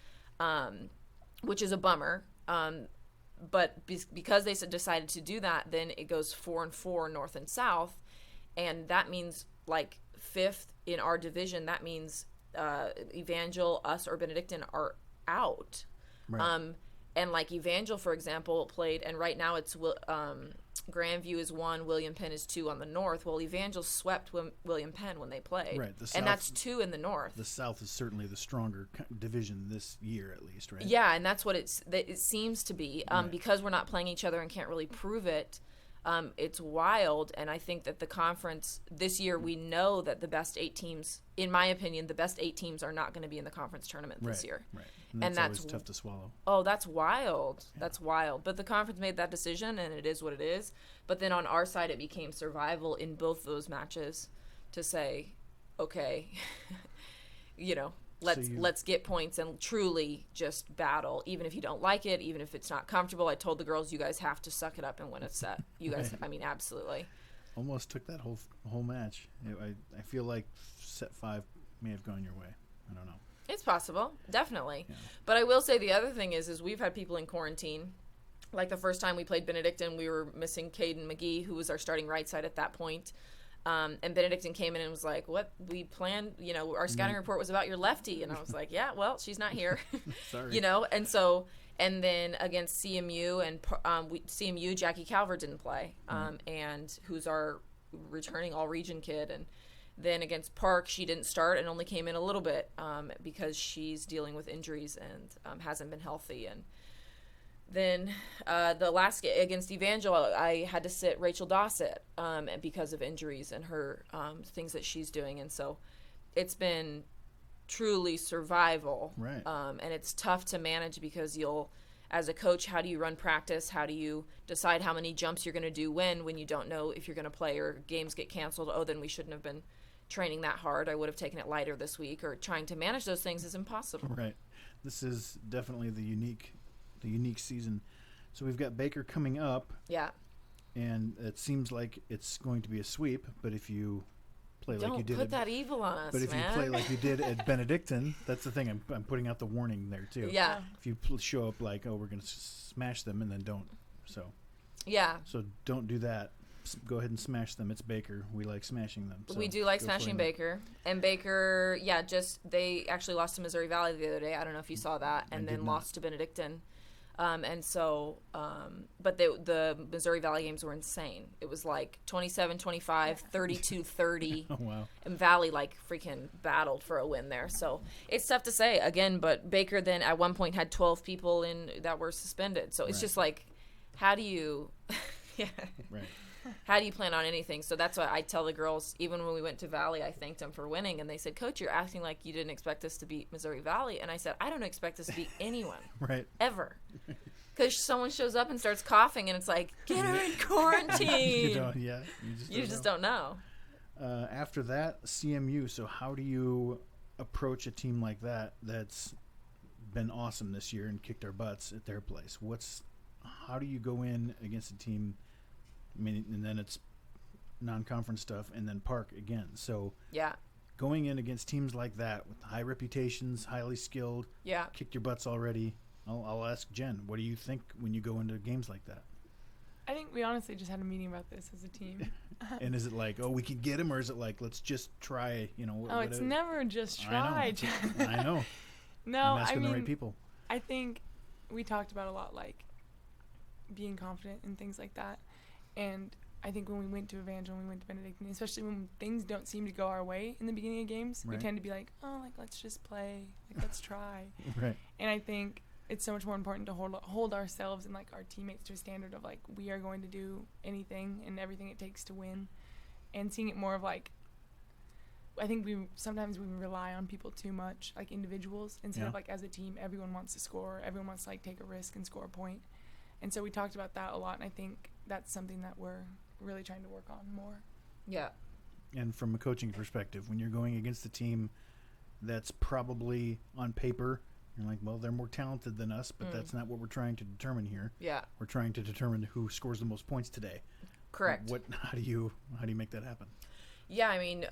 which is a bummer. But because they decided to do that, then it goes 4-4 North and South. And that means, like, 5th in our division, that means Evangel, us, or Benedictine are out. Right. And like Evangel, for example, played, and right now it's Grandview is 1, William Penn is 2 on the north. Well, Evangel swept William Penn when they played. Right. The South, and that's 2 in the north. The South is certainly the stronger division this year, at least, right? Yeah, and that's what it seems to be. Right. Because we're not playing each other and can't really prove it, it's wild. And I think that the conference this year, we know that the best 8 teams, in my opinion, the best 8 teams are not going to be in the conference tournament this year. Right. And that's always tough to swallow. Oh, that's wild. Yeah. That's wild. But the conference made that decision, and it is what it is. But then on our side, it became survival in both those matches to say, okay, let's get points and truly just battle, even if you don't like it, even if it's not comfortable. I told the girls, you guys have to suck it up and win a set. You guys, I mean, absolutely. Almost took that whole match. I feel like set 5 may have gone your way. I don't know. It's possible, definitely. Yeah. But I will say the other thing is we've had people in quarantine. Like the first time we played Benedictine, we were missing Caden McGee, who was our starting right side at that point. And Benedictine came in and was like, what we planned, our scouting report was about your lefty. And I was like, yeah, well, she's not here. Sorry. And then against CMU and CMU, Jackie Calver didn't play, and who's our returning all-region kid. And then against Park, she didn't start and only came in a little bit because she's dealing with injuries and hasn't been healthy. And then the last game against Evangel, I had to sit Rachel Dossett because of injuries and her things that she's doing. And so it's been truly survival. Right. And it's tough to manage because as a coach, how do you run practice? How do you decide how many jumps you're going to do when you don't know if you're going to play or games get canceled? Oh, then we shouldn't have been training that hard. I would have taken it lighter this week, or trying to manage those things is impossible. Right. This is definitely the unique season. So we've got Baker coming up. Yeah. And it seems like it's going to be a sweep, but if you play Don't like you did put that evil on us, but if man. you play like you did at Benedictine, that's the thing. I'm putting out the warning there too. Yeah. If you show up like, oh, we're going to smash them, and then don't. Yeah. So don't do that. Go ahead and smash them. It's Baker. We like smashing them. So we do like smashing Baker. And Baker, they actually lost to Missouri Valley the other day. I don't know if you saw that. And then lost to Benedictine. And so, but the Missouri Valley games were insane. It was like 27-25, 32-30. Oh, wow. And Valley freaking battled for a win there. So it's tough to say again, but Baker then at one point had 12 people in that were suspended. So it's just like, how do you, Right. How do you plan on anything? So that's why I tell the girls, even when we went to Valley, I thanked them for winning. And they said, Coach, you're acting like you didn't expect us to beat Missouri Valley. And I said, I don't expect us to beat anyone. Right. Ever. Because someone shows up and starts coughing, and it's like, get her in quarantine. You just don't know. After that, CMU. So how do you approach a team like that's been awesome this year and kicked our butts at their place? How do you go in against a team? I mean, and then it's non-conference stuff, and then Park again. So going in against teams like that with high reputations, highly skilled, kicked your butts already. I'll ask Jen, what do you think when you go into games like that? I think we honestly just had a meeting about this as a team. And is it like, oh, we can get him, or is it like, let's just try, it's never just try. I know. No, I'm asking the right people. I think we talked about a lot, like being confident and things like that. And I think when we went to Evangel and we went to Benedictine, especially when things don't seem to go our way in the beginning of games, we tend to be like, oh, let's just play, let's try. Right. And I think it's so much more important to hold ourselves and our teammates to a standard of we are going to do anything and everything it takes to win, and seeing it more of I think sometimes we rely on people too much, like individuals, instead of as a team, everyone wants to score, everyone wants to take a risk and score a point. And so we talked about that a lot, and I think that's something that we're really trying to work on more. Yeah. And from a coaching perspective, when you're going against a team that's probably on paper, you're like, well, they're more talented than us, but that's not what we're trying to determine here. Yeah. We're trying to determine who scores the most points today. Correct. How do you make that happen? Yeah, I mean,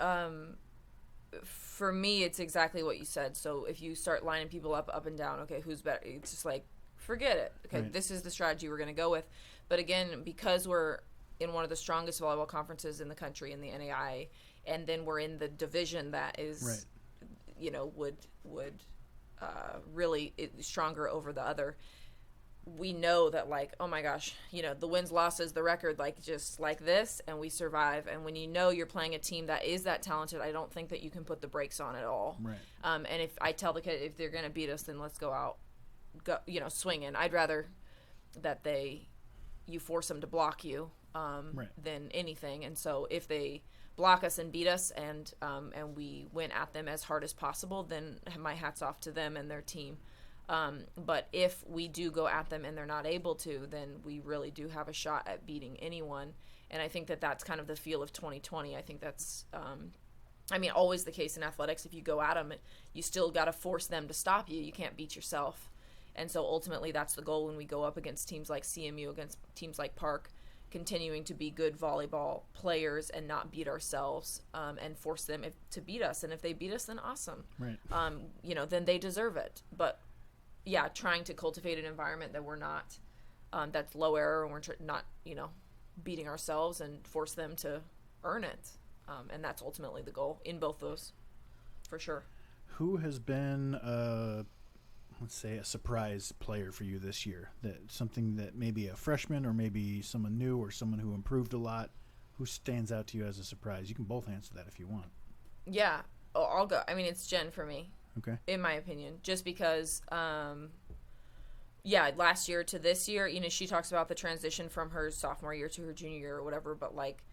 for me, it's exactly what you said. So if you start lining people up and down, okay, who's better? It's just forget it. Okay, This is the strategy we're going to go with. But again, because we're in one of the strongest volleyball conferences in the country, in the NAI, and then we're in the division that is, would really stronger over the other. we know that, like, oh my gosh, the wins, losses, the record, like, just like this, and we survive. And when you're playing a team that is that talented, I don't think that you can put the brakes on at all. Right. And if I tell the kid, if they're going to beat us, then let's go out, swinging. I'd rather that you force them to block you than anything. And so if they block us and beat us and we went at them as hard as possible, then my hat's off to them and their team. But if we do go at them and they're not able to, then we really do have a shot at beating anyone. And I think that that's kind of the feel of 2020. I think that's, always the case in athletics. If you go at them, you still got to force them to stop you. You can't beat yourself. And so ultimately that's the goal when we go up against teams like CMU, against teams like Park, continuing to be good volleyball players and not beat ourselves, and force them to beat us. And if they beat us, then awesome. Right. Then they deserve it. But yeah, trying to cultivate an environment that we're not, that's low error, and we're not, beating ourselves, and force them to earn it. And that's ultimately the goal in both those, for sure. Who has been, let's say, a surprise player for you this year? That something that maybe a freshman or maybe someone new or someone who improved a lot, who stands out to you as a surprise? You can both answer that if you want. Yeah, I'll go. It's Jen for me. Okay. In my opinion, just because, last year to this year, she talks about the transition from her sophomore year to her junior year or whatever, but, like,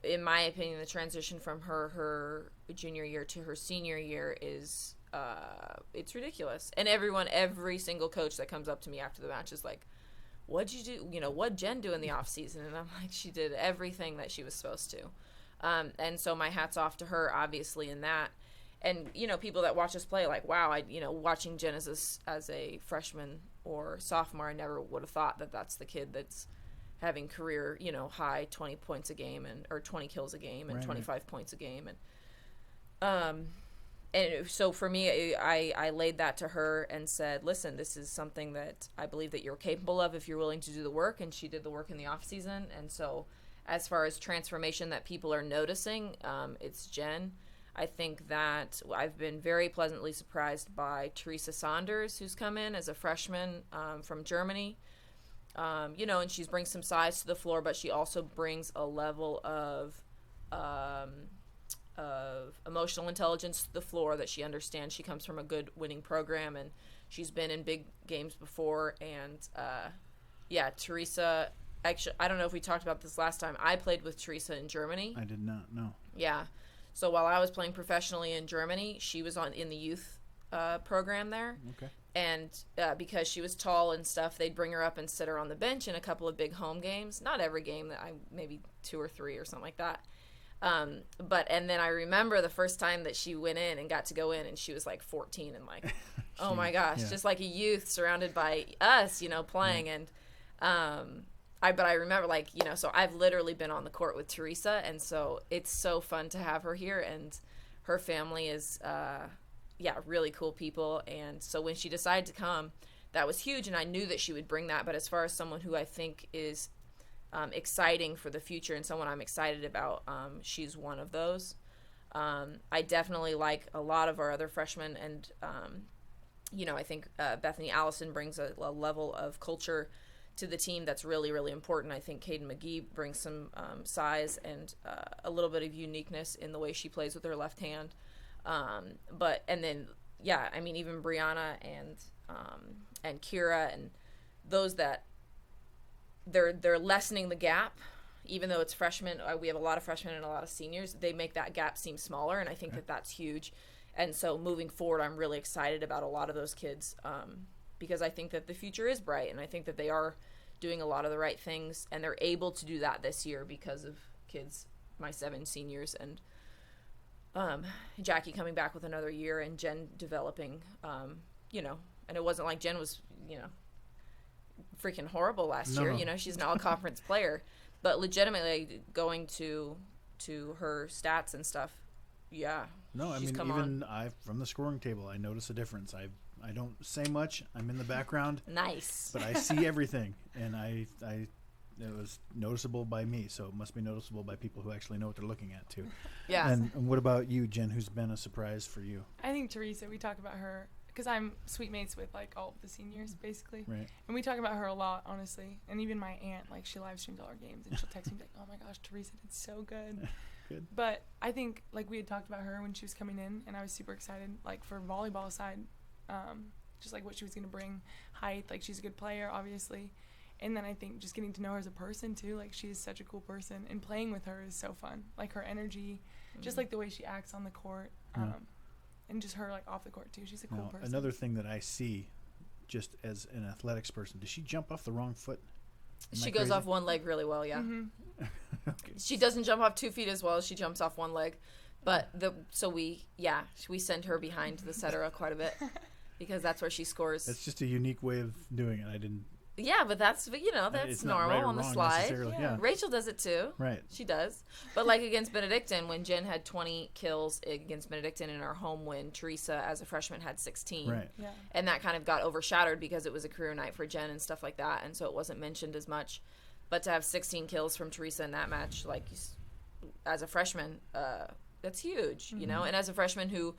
in my opinion, the transition from her junior year to her senior year is, it's ridiculous. And every single coach that comes up to me after the match is like, what'd you do? What'd Jen do in the off season? And I'm like, she did everything that she was supposed to. And so my hat's off to her, obviously, in that. And, people that watch us play, like, wow, watching Jen as a freshman or sophomore, I never would have thought that that's the kid that's having career, high 20 points a game or 20 kills a game and 25 points a game. And so for me, I laid that to her and said, listen, this is something that I believe that you're capable of if you're willing to do the work. And she did the work in the off season. And so as far as transformation that people are noticing, it's Jen. I think that I've been very pleasantly surprised by Teresa Saunders, who's come in as a freshman from Germany. And she brings some size to the floor, but she also brings a level of emotional intelligence to the floor that she understands. She comes from a good winning program, and she's been in big games before. And, Teresa, actually, I don't know if we talked about this last time. I played with Teresa in Germany. I did not, no. Yeah. So while I was playing professionally in Germany, she was in the youth program there. Okay. And because she was tall and stuff, they'd bring her up and sit her on the bench in a couple of big home games. Not every game, maybe 2 or 3 or something like that. And then I remember the first time that she went in and got to go in, and she was like 14 and like, oh my gosh, just like a youth surrounded by us, playing. Yeah. And I remember, like, so I've literally been on the court with Teresa, and so it's so fun to have her here, and her family is really cool people. And so when she decided to come, that was huge, and I knew that she would bring that. But as far as someone who I think is exciting for the future and someone I'm excited about, she's one of those. I definitely like a lot of our other freshmen, and I think Bethany Allison brings a level of culture to the team that's really, really important. I think Caden McGee brings some size and a little bit of uniqueness in the way she plays with her left hand. Even Brianna and Kira, and those that they're lessening the gap. Even though it's freshmen, we have a lot of freshmen and a lot of seniors. They make that gap seem smaller, and I think that that's huge. And so moving forward, I'm really excited about a lot of those kids, because I think that the future is bright, and I think that they are doing a lot of the right things, and they're able to do that this year because of kids, my 7 seniors, and Jackie coming back with another year, and Jen developing, and it wasn't like Jen was, freaking horrible last year. She's an all-conference player, but legitimately going to her stats and stuff, from the scoring table, I notice a difference. I don't say much. I'm in the background. Nice. But I see everything, and it was noticeable by me, so it must be noticeable by people who actually know what they're looking at too. Yeah. And what about you, Jen? Who's been a surprise for you? I think Teresa. We talk about her because I'm sweet mates with like all of the seniors basically, Right. and we talk about her a lot, honestly. And even my aunt, like, she live streams all our games, and she'll text me like, "Oh my gosh, Teresa did so good." Good. But I think like we had talked about her when she was coming in, and I was super excited like for volleyball side, just like what she was gonna bring, height, like she's a good player obviously, and then I think just getting to know her as a person too, like she is such a cool person, and playing with her is so fun, like her energy, just like the way she acts on the court, and just her like off the court too. She's a cool Now, person. another thing that I see, just as an athletics person, does she jump off the wrong foot? Am I She goes crazy? off one leg really well, yeah. Okay. She doesn't jump off 2 feet as well as she jumps off one leg. But we send her behind the setter quite a bit because that's where she scores. That's just a unique way of doing it. I didn't. Yeah, but that's It's not normal right or on the wrong slide. necessarily, yeah. Rachel does it too. Right. She does. But like against Benedictine, when Jen had 20 kills against Benedictine in our home win, Teresa as a freshman had 16. Right. Yeah. And that kind of got overshadowed because it was a career night for Jen and stuff like that, and so it wasn't mentioned as much. But to have 16 kills from Teresa in that match, like as a freshman, that's huge, you know. And as a freshman who,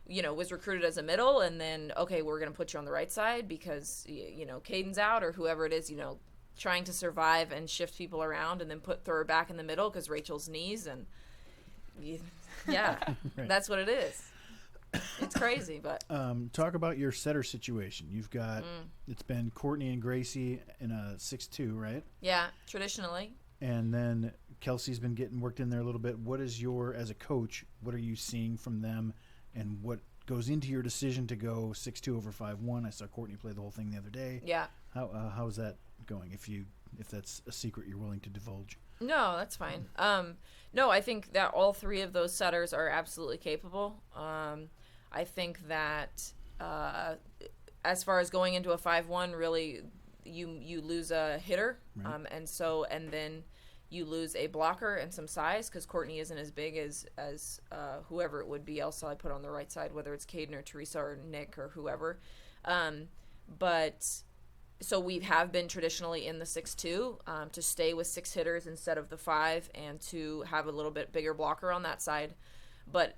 you know, was recruited as a middle, and then okay, we're gonna put you on the right side because you know Caden's out or whoever it is, you know, trying to survive and shift people around, and then throw her back in the middle because Rachel's knees, and yeah, Right. that's what it is. It's crazy, but Talk about your setter situation. You've got it's been Courtney and Gracie in a 6-2, right? yeah, traditionally. And then Kelsey's been getting worked in there a little bit. What is as a coach, what are you seeing from them, and what goes into your decision to go 6-2 over 5-1? I saw Courtney play the whole thing the other day. Yeah. How's that going? If that's a secret you're willing to divulge. No, that's fine. No, I think that all three of those setters are absolutely capable. I think that as far as going into a 5-1, really, you lose a hitter, Right. and then you lose a blocker and some size because Courtney isn't as big as whoever it would be else I put on the right side, whether it's Caden or Teresa or Nick or whoever. But so we have been traditionally in the 6-2 to stay with 6 hitters instead of the 5 and to have a little bit bigger blocker on that side. But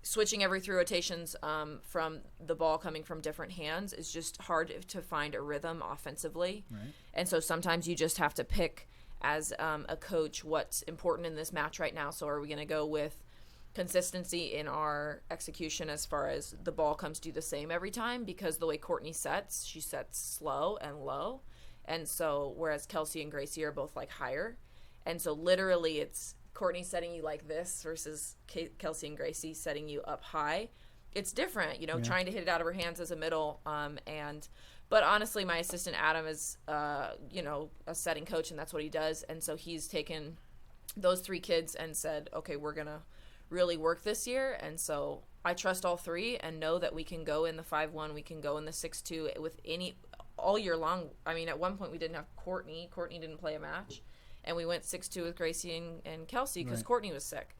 switching every 3 rotations from the ball coming from different hands is just hard to find a rhythm offensively. Right. And so sometimes you just have to pick as a coach what's important in this match right now. So are we going to go with consistency in our execution as far as the ball comes to the same every time? Because the way Courtney sets, she sets slow and low. And so whereas Kelsey and Gracie are both like higher. And so literally it's Courtney setting you like this versus Kelsey and Gracie setting you up high. It's different, you know, trying to hit it out of her hands as a middle. But honestly, my assistant Adam is, you know, a setting coach, and that's what he does. And so he's taken those 3 kids and said, okay, we're going to really work this year. And so I trust all 3 and know that we can go in the 5-1, we can go in the 6-2 with all year long. I mean, at one point we didn't have Courtney. Courtney didn't play a match. And we went 6-2 with Gracie and Kelsey because Courtney was sick.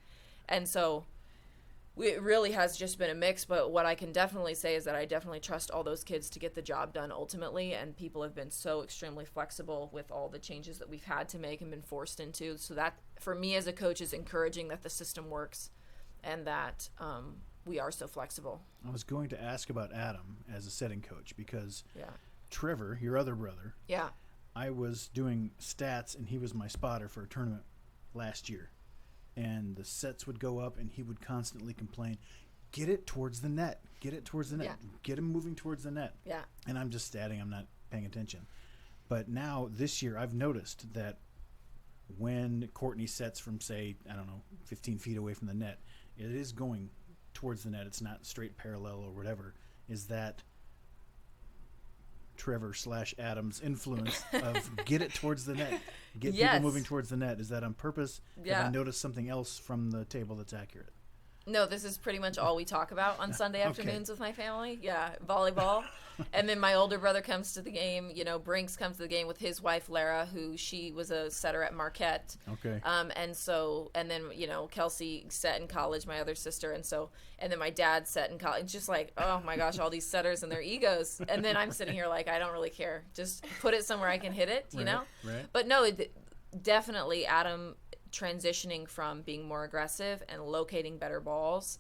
And so it really has just been a mix. But what I can definitely say is that I definitely trust all those kids to get the job done ultimately. And people have been so extremely flexible with all the changes that we've had to make and been forced into. So that, for me as a coach, is encouraging that the system works and that we are so flexible. I was going to ask about Adam as a setting coach because Yeah. Trevor, your other brother, Yeah. I was doing stats and he was my spotter for a tournament last year. And the sets would go up and he would constantly complain, get it towards the net, get it towards the net, Yeah. get him moving towards the net. Yeah. And I'm just statting, I'm not paying attention. But now this year I've noticed that when Courtney sets from, say, 15 feet away from the net, it is going towards the net. It's not straight parallel or whatever. Is that Trevor/Adam's influence of get it towards the net, get people moving towards the net? Is that on purpose? Yeah. Have I noticed something else from the table that's accurate? No, this is pretty much all we talk about on Sunday afternoons with my family. Yeah, volleyball. And then my older brother comes to the game. You know, Brinks comes to the game with his wife, Lara, who she was a setter at Marquette. Okay. And then, you know, Kelsey set in college, my other sister. And then my dad set in college. It's just like, oh my gosh, all these setters and their egos. And then I'm sitting here like, I don't really care. Just put it somewhere I can hit it, you know? Right. But no, definitely Adam transitioning from being more aggressive and locating better balls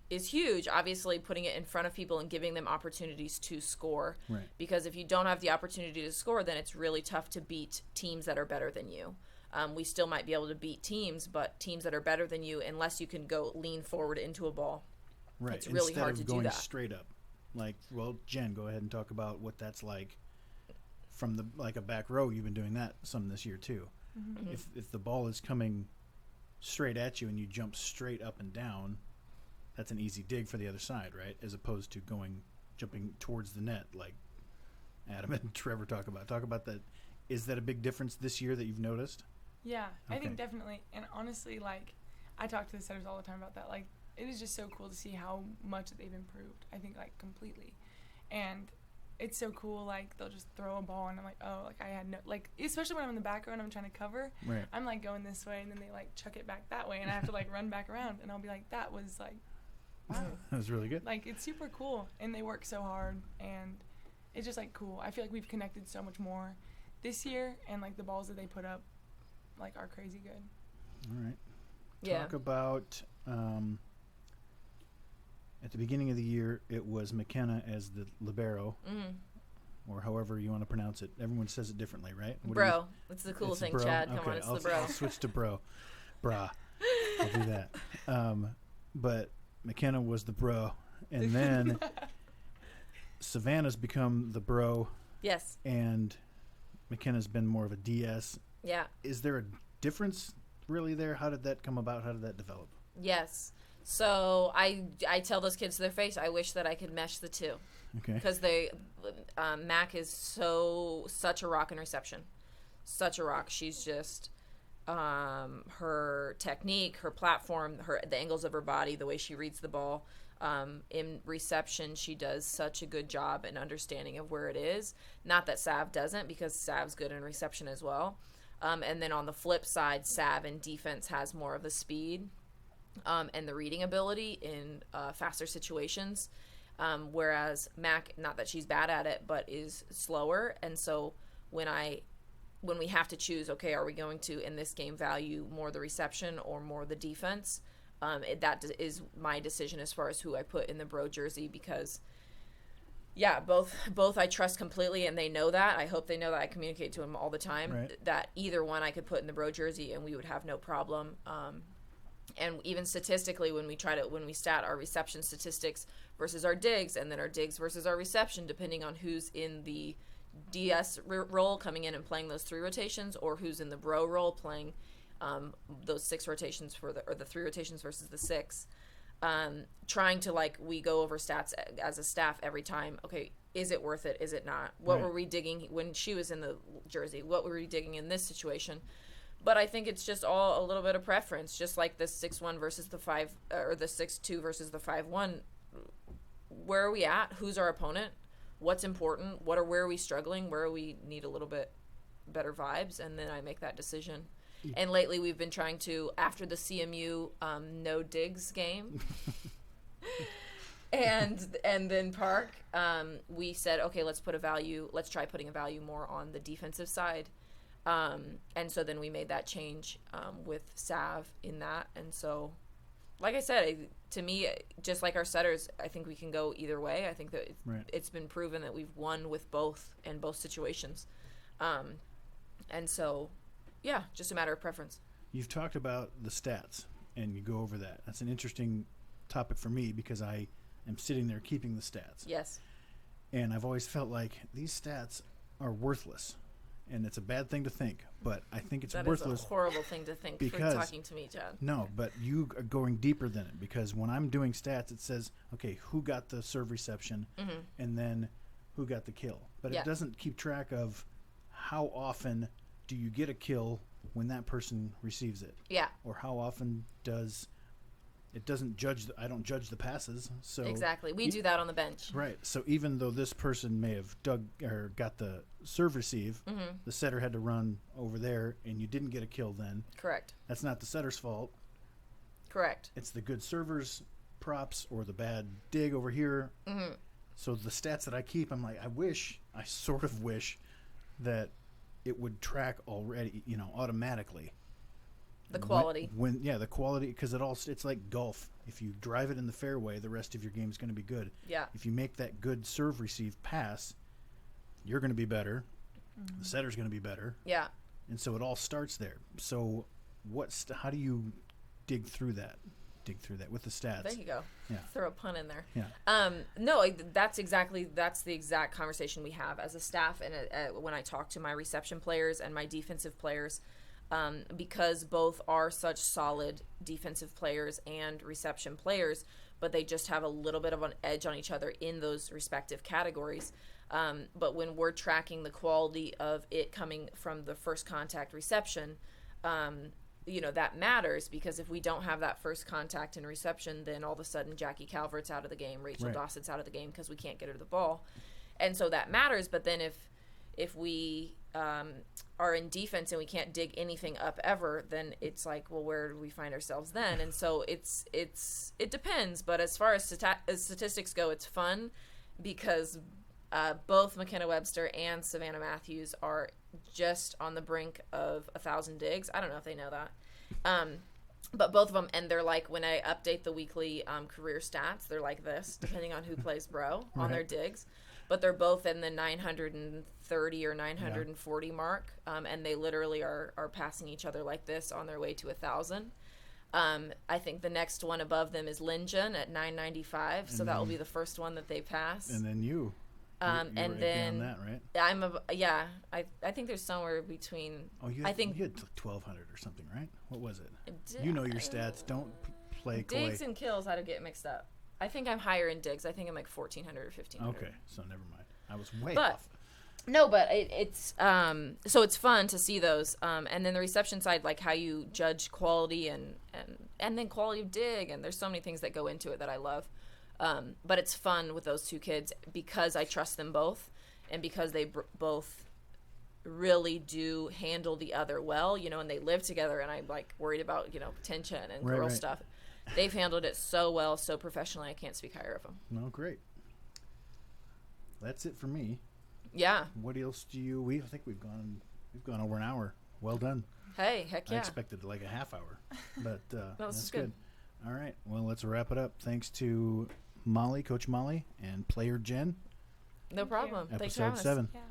is huge. Obviously, putting it in front of people and giving them opportunities to score. Right. Because if you don't have the opportunity to score, then it's really tough to beat teams that are better than you. We still might be able to beat teams, but teams that are better than you, unless you can go lean forward into a ball, Right. it's really Instead hard of to do going that. straight up. Like, well, Jen, go ahead and talk about what that's like from the like a back row. You've been doing that some this year too. Mm-hmm. If the ball is coming straight at you and you jump straight up and down, that's an easy dig for the other side, right? As opposed to jumping towards the net like Adam and Trevor talk about. Talk about that. Is that a big difference this year that you've noticed? Yeah, I Okay. think definitely. And honestly, like, I talk to the setters all the time about that. Like, it is just so cool to see how much they've improved. I think, like, completely. And it's so cool, like, they'll just throw a ball and I'm like, oh, like, I had no, like, especially when I'm in the back row and I'm trying to cover, Right. I'm, like, going this way and then they, like, chuck it back that way and I have to, like, run back around and I'll be like, that was, like, wow. That was really good. Like, it's super cool and they work so hard and it's just, like, cool. I feel like we've connected so much more this year and, like, the balls that they put up, like, are crazy good. All right. Yeah. Talk about at the beginning of the year, it was McKenna as the libero, or however you want to pronounce it. Everyone says it differently, right? What do you- Bro. It's the cool it's thing, bro? Chad. Come Okay, on, it's I'll, the bro. I'll switch to bro. Brah. I'll do that. But McKenna was the bro. And then Savannah's become the bro, Yes. and McKenna's been more of a DS. Yeah. Is there a difference really there? How did that come about? How did that develop? Yes. So I tell those kids to their face, I wish that I could mesh the two. Okay. Because Mac is such a rock in reception. Such a rock. She's just, her technique, her platform, the angles of her body, the way she reads the ball. In reception, she does such a good job in understanding of where it is. Not that Sav doesn't, because Sav's good in reception as well. And then on the flip side, Sav in defense has more of the speed and the reading ability in faster situations. Whereas Mac, not that she's bad at it, but is slower. And so when we have to choose, okay, are we going to, in this game, value more the reception or more the defense? That is my decision as far as who I put in the bro jersey, because yeah, both I trust completely, and they know that. I hope they know that. I communicate to them all the time, right, that either one I could put in the bro jersey and we would have no problem. And even statistically, when we stat our reception statistics versus our digs, and then our digs versus our reception, depending on who's in the DS role coming in and playing those 3 rotations, or who's in the bro role playing those 6 rotations or the 3 rotations versus the 6. Trying to, like, we go over stats as a staff every time. Okay, is it worth it? Is it not? What Right. were we digging when she was in the jersey? What were we digging in this situation? But I think it's just all a little bit of preference, just like the 6-1 versus the 5, or the 6-2 versus the 5-1. Where are we at? Who's our opponent? What's important? Where are we struggling? Where we need a little bit better vibes? And then I make that decision. And lately we've been trying to, after the CMU no digs game, and then Park, we said, okay, let's try putting a value more on the defensive side. And so then we made that change with Sav in that. And so, like I said, to me, just like our setters, I think we can go either way. I think that it's been proven that we've won with both in both situations. And so, yeah, just a matter of preference. You've talked about the stats, and you go over that. That's an interesting topic for me, because I am sitting there keeping the stats. Yes. And I've always felt like these stats are worthless. And it's a bad thing to think, but I think it's worthless. That is a horrible thing to think because, for talking to me, Chad. No, but you are going deeper than it, because when I'm doing stats, it says, okay, who got the serve reception, and then who got the kill. But it doesn't keep track of how often do you get a kill when that person receives it. Yeah. Or how often it doesn't judge, I don't judge the passes. So exactly. We do that on the bench. Right. So even though this person may have got the serve receive, the setter had to run over there, and you didn't get a kill then. Correct. That's not the setter's fault. Correct. It's the good server's props or the bad dig over here. So the stats that I keep, I'm like, I sort of wish that it would track already, automatically. The quality. The quality, because it's like golf. If you drive it in the fairway, the rest of your game is going to be good. Yeah. If you make that good serve, receive, pass, you're going to be better. The setter's going to be better. Yeah. And so it all starts there. So how do you dig through that with the stats? There you go. Yeah. Throw a pun in there. Yeah. No, that's the exact conversation we have as a staff, and when I talk to my reception players and my defensive players, because both are such solid defensive players and reception players, but they just have a little bit of an edge on each other in those respective categories. But when we're tracking the quality of it coming from the first contact reception, that matters, because if we don't have that first contact in reception, then all of a sudden Jackie Calvert's out of the game, Rachel Dawson's out of the game because we can't get her the ball. And so that matters. But then if we are in defense and we can't dig anything up ever, then it's like, well, where do we find ourselves then? And so it depends. But as far as statistics go, it's fun because both McKenna Webster and Savannah Matthews are just on the brink of 1,000 digs. I don't know if they know that. But both of them, and they're like, when I update the weekly career stats, they're like this, depending on who plays bro on their digs. But they're both in the 930 or 940 mark, and they literally are passing each other like this on their way to 1,000. I think the next one above them is Linjen at 995, so that will be the first one that they pass. And then you. And then that, right? I think there's somewhere between. Oh, you had 1,200 or something, right? What was it? You know your stats. Don't play coy. Digs and kills, I don't get mixed up. I think I'm higher in digs. I think I'm like 1,400 or 1,500. Okay, so never mind. I was way off. No, but it's so it's fun to see those. And then the reception side, like how you judge quality and then quality of dig, and there's so many things that go into it that I love. But it's fun with those two kids because I trust them both, and because they both really do handle the other well, and they live together, and I'm like worried about, tension and girl stuff. They've handled it so well, so professionally. I can't speak higher of them. No, great. That's it for me. Yeah. What else do you? I think we've gone over an hour. Well done. Hey, heck yeah. I expected like a half hour, but that's good. All right. Well, let's wrap it up. Thanks to Molly, Coach Molly, and player Jen. No problem. Thanks for having Episode 7. us. Yeah.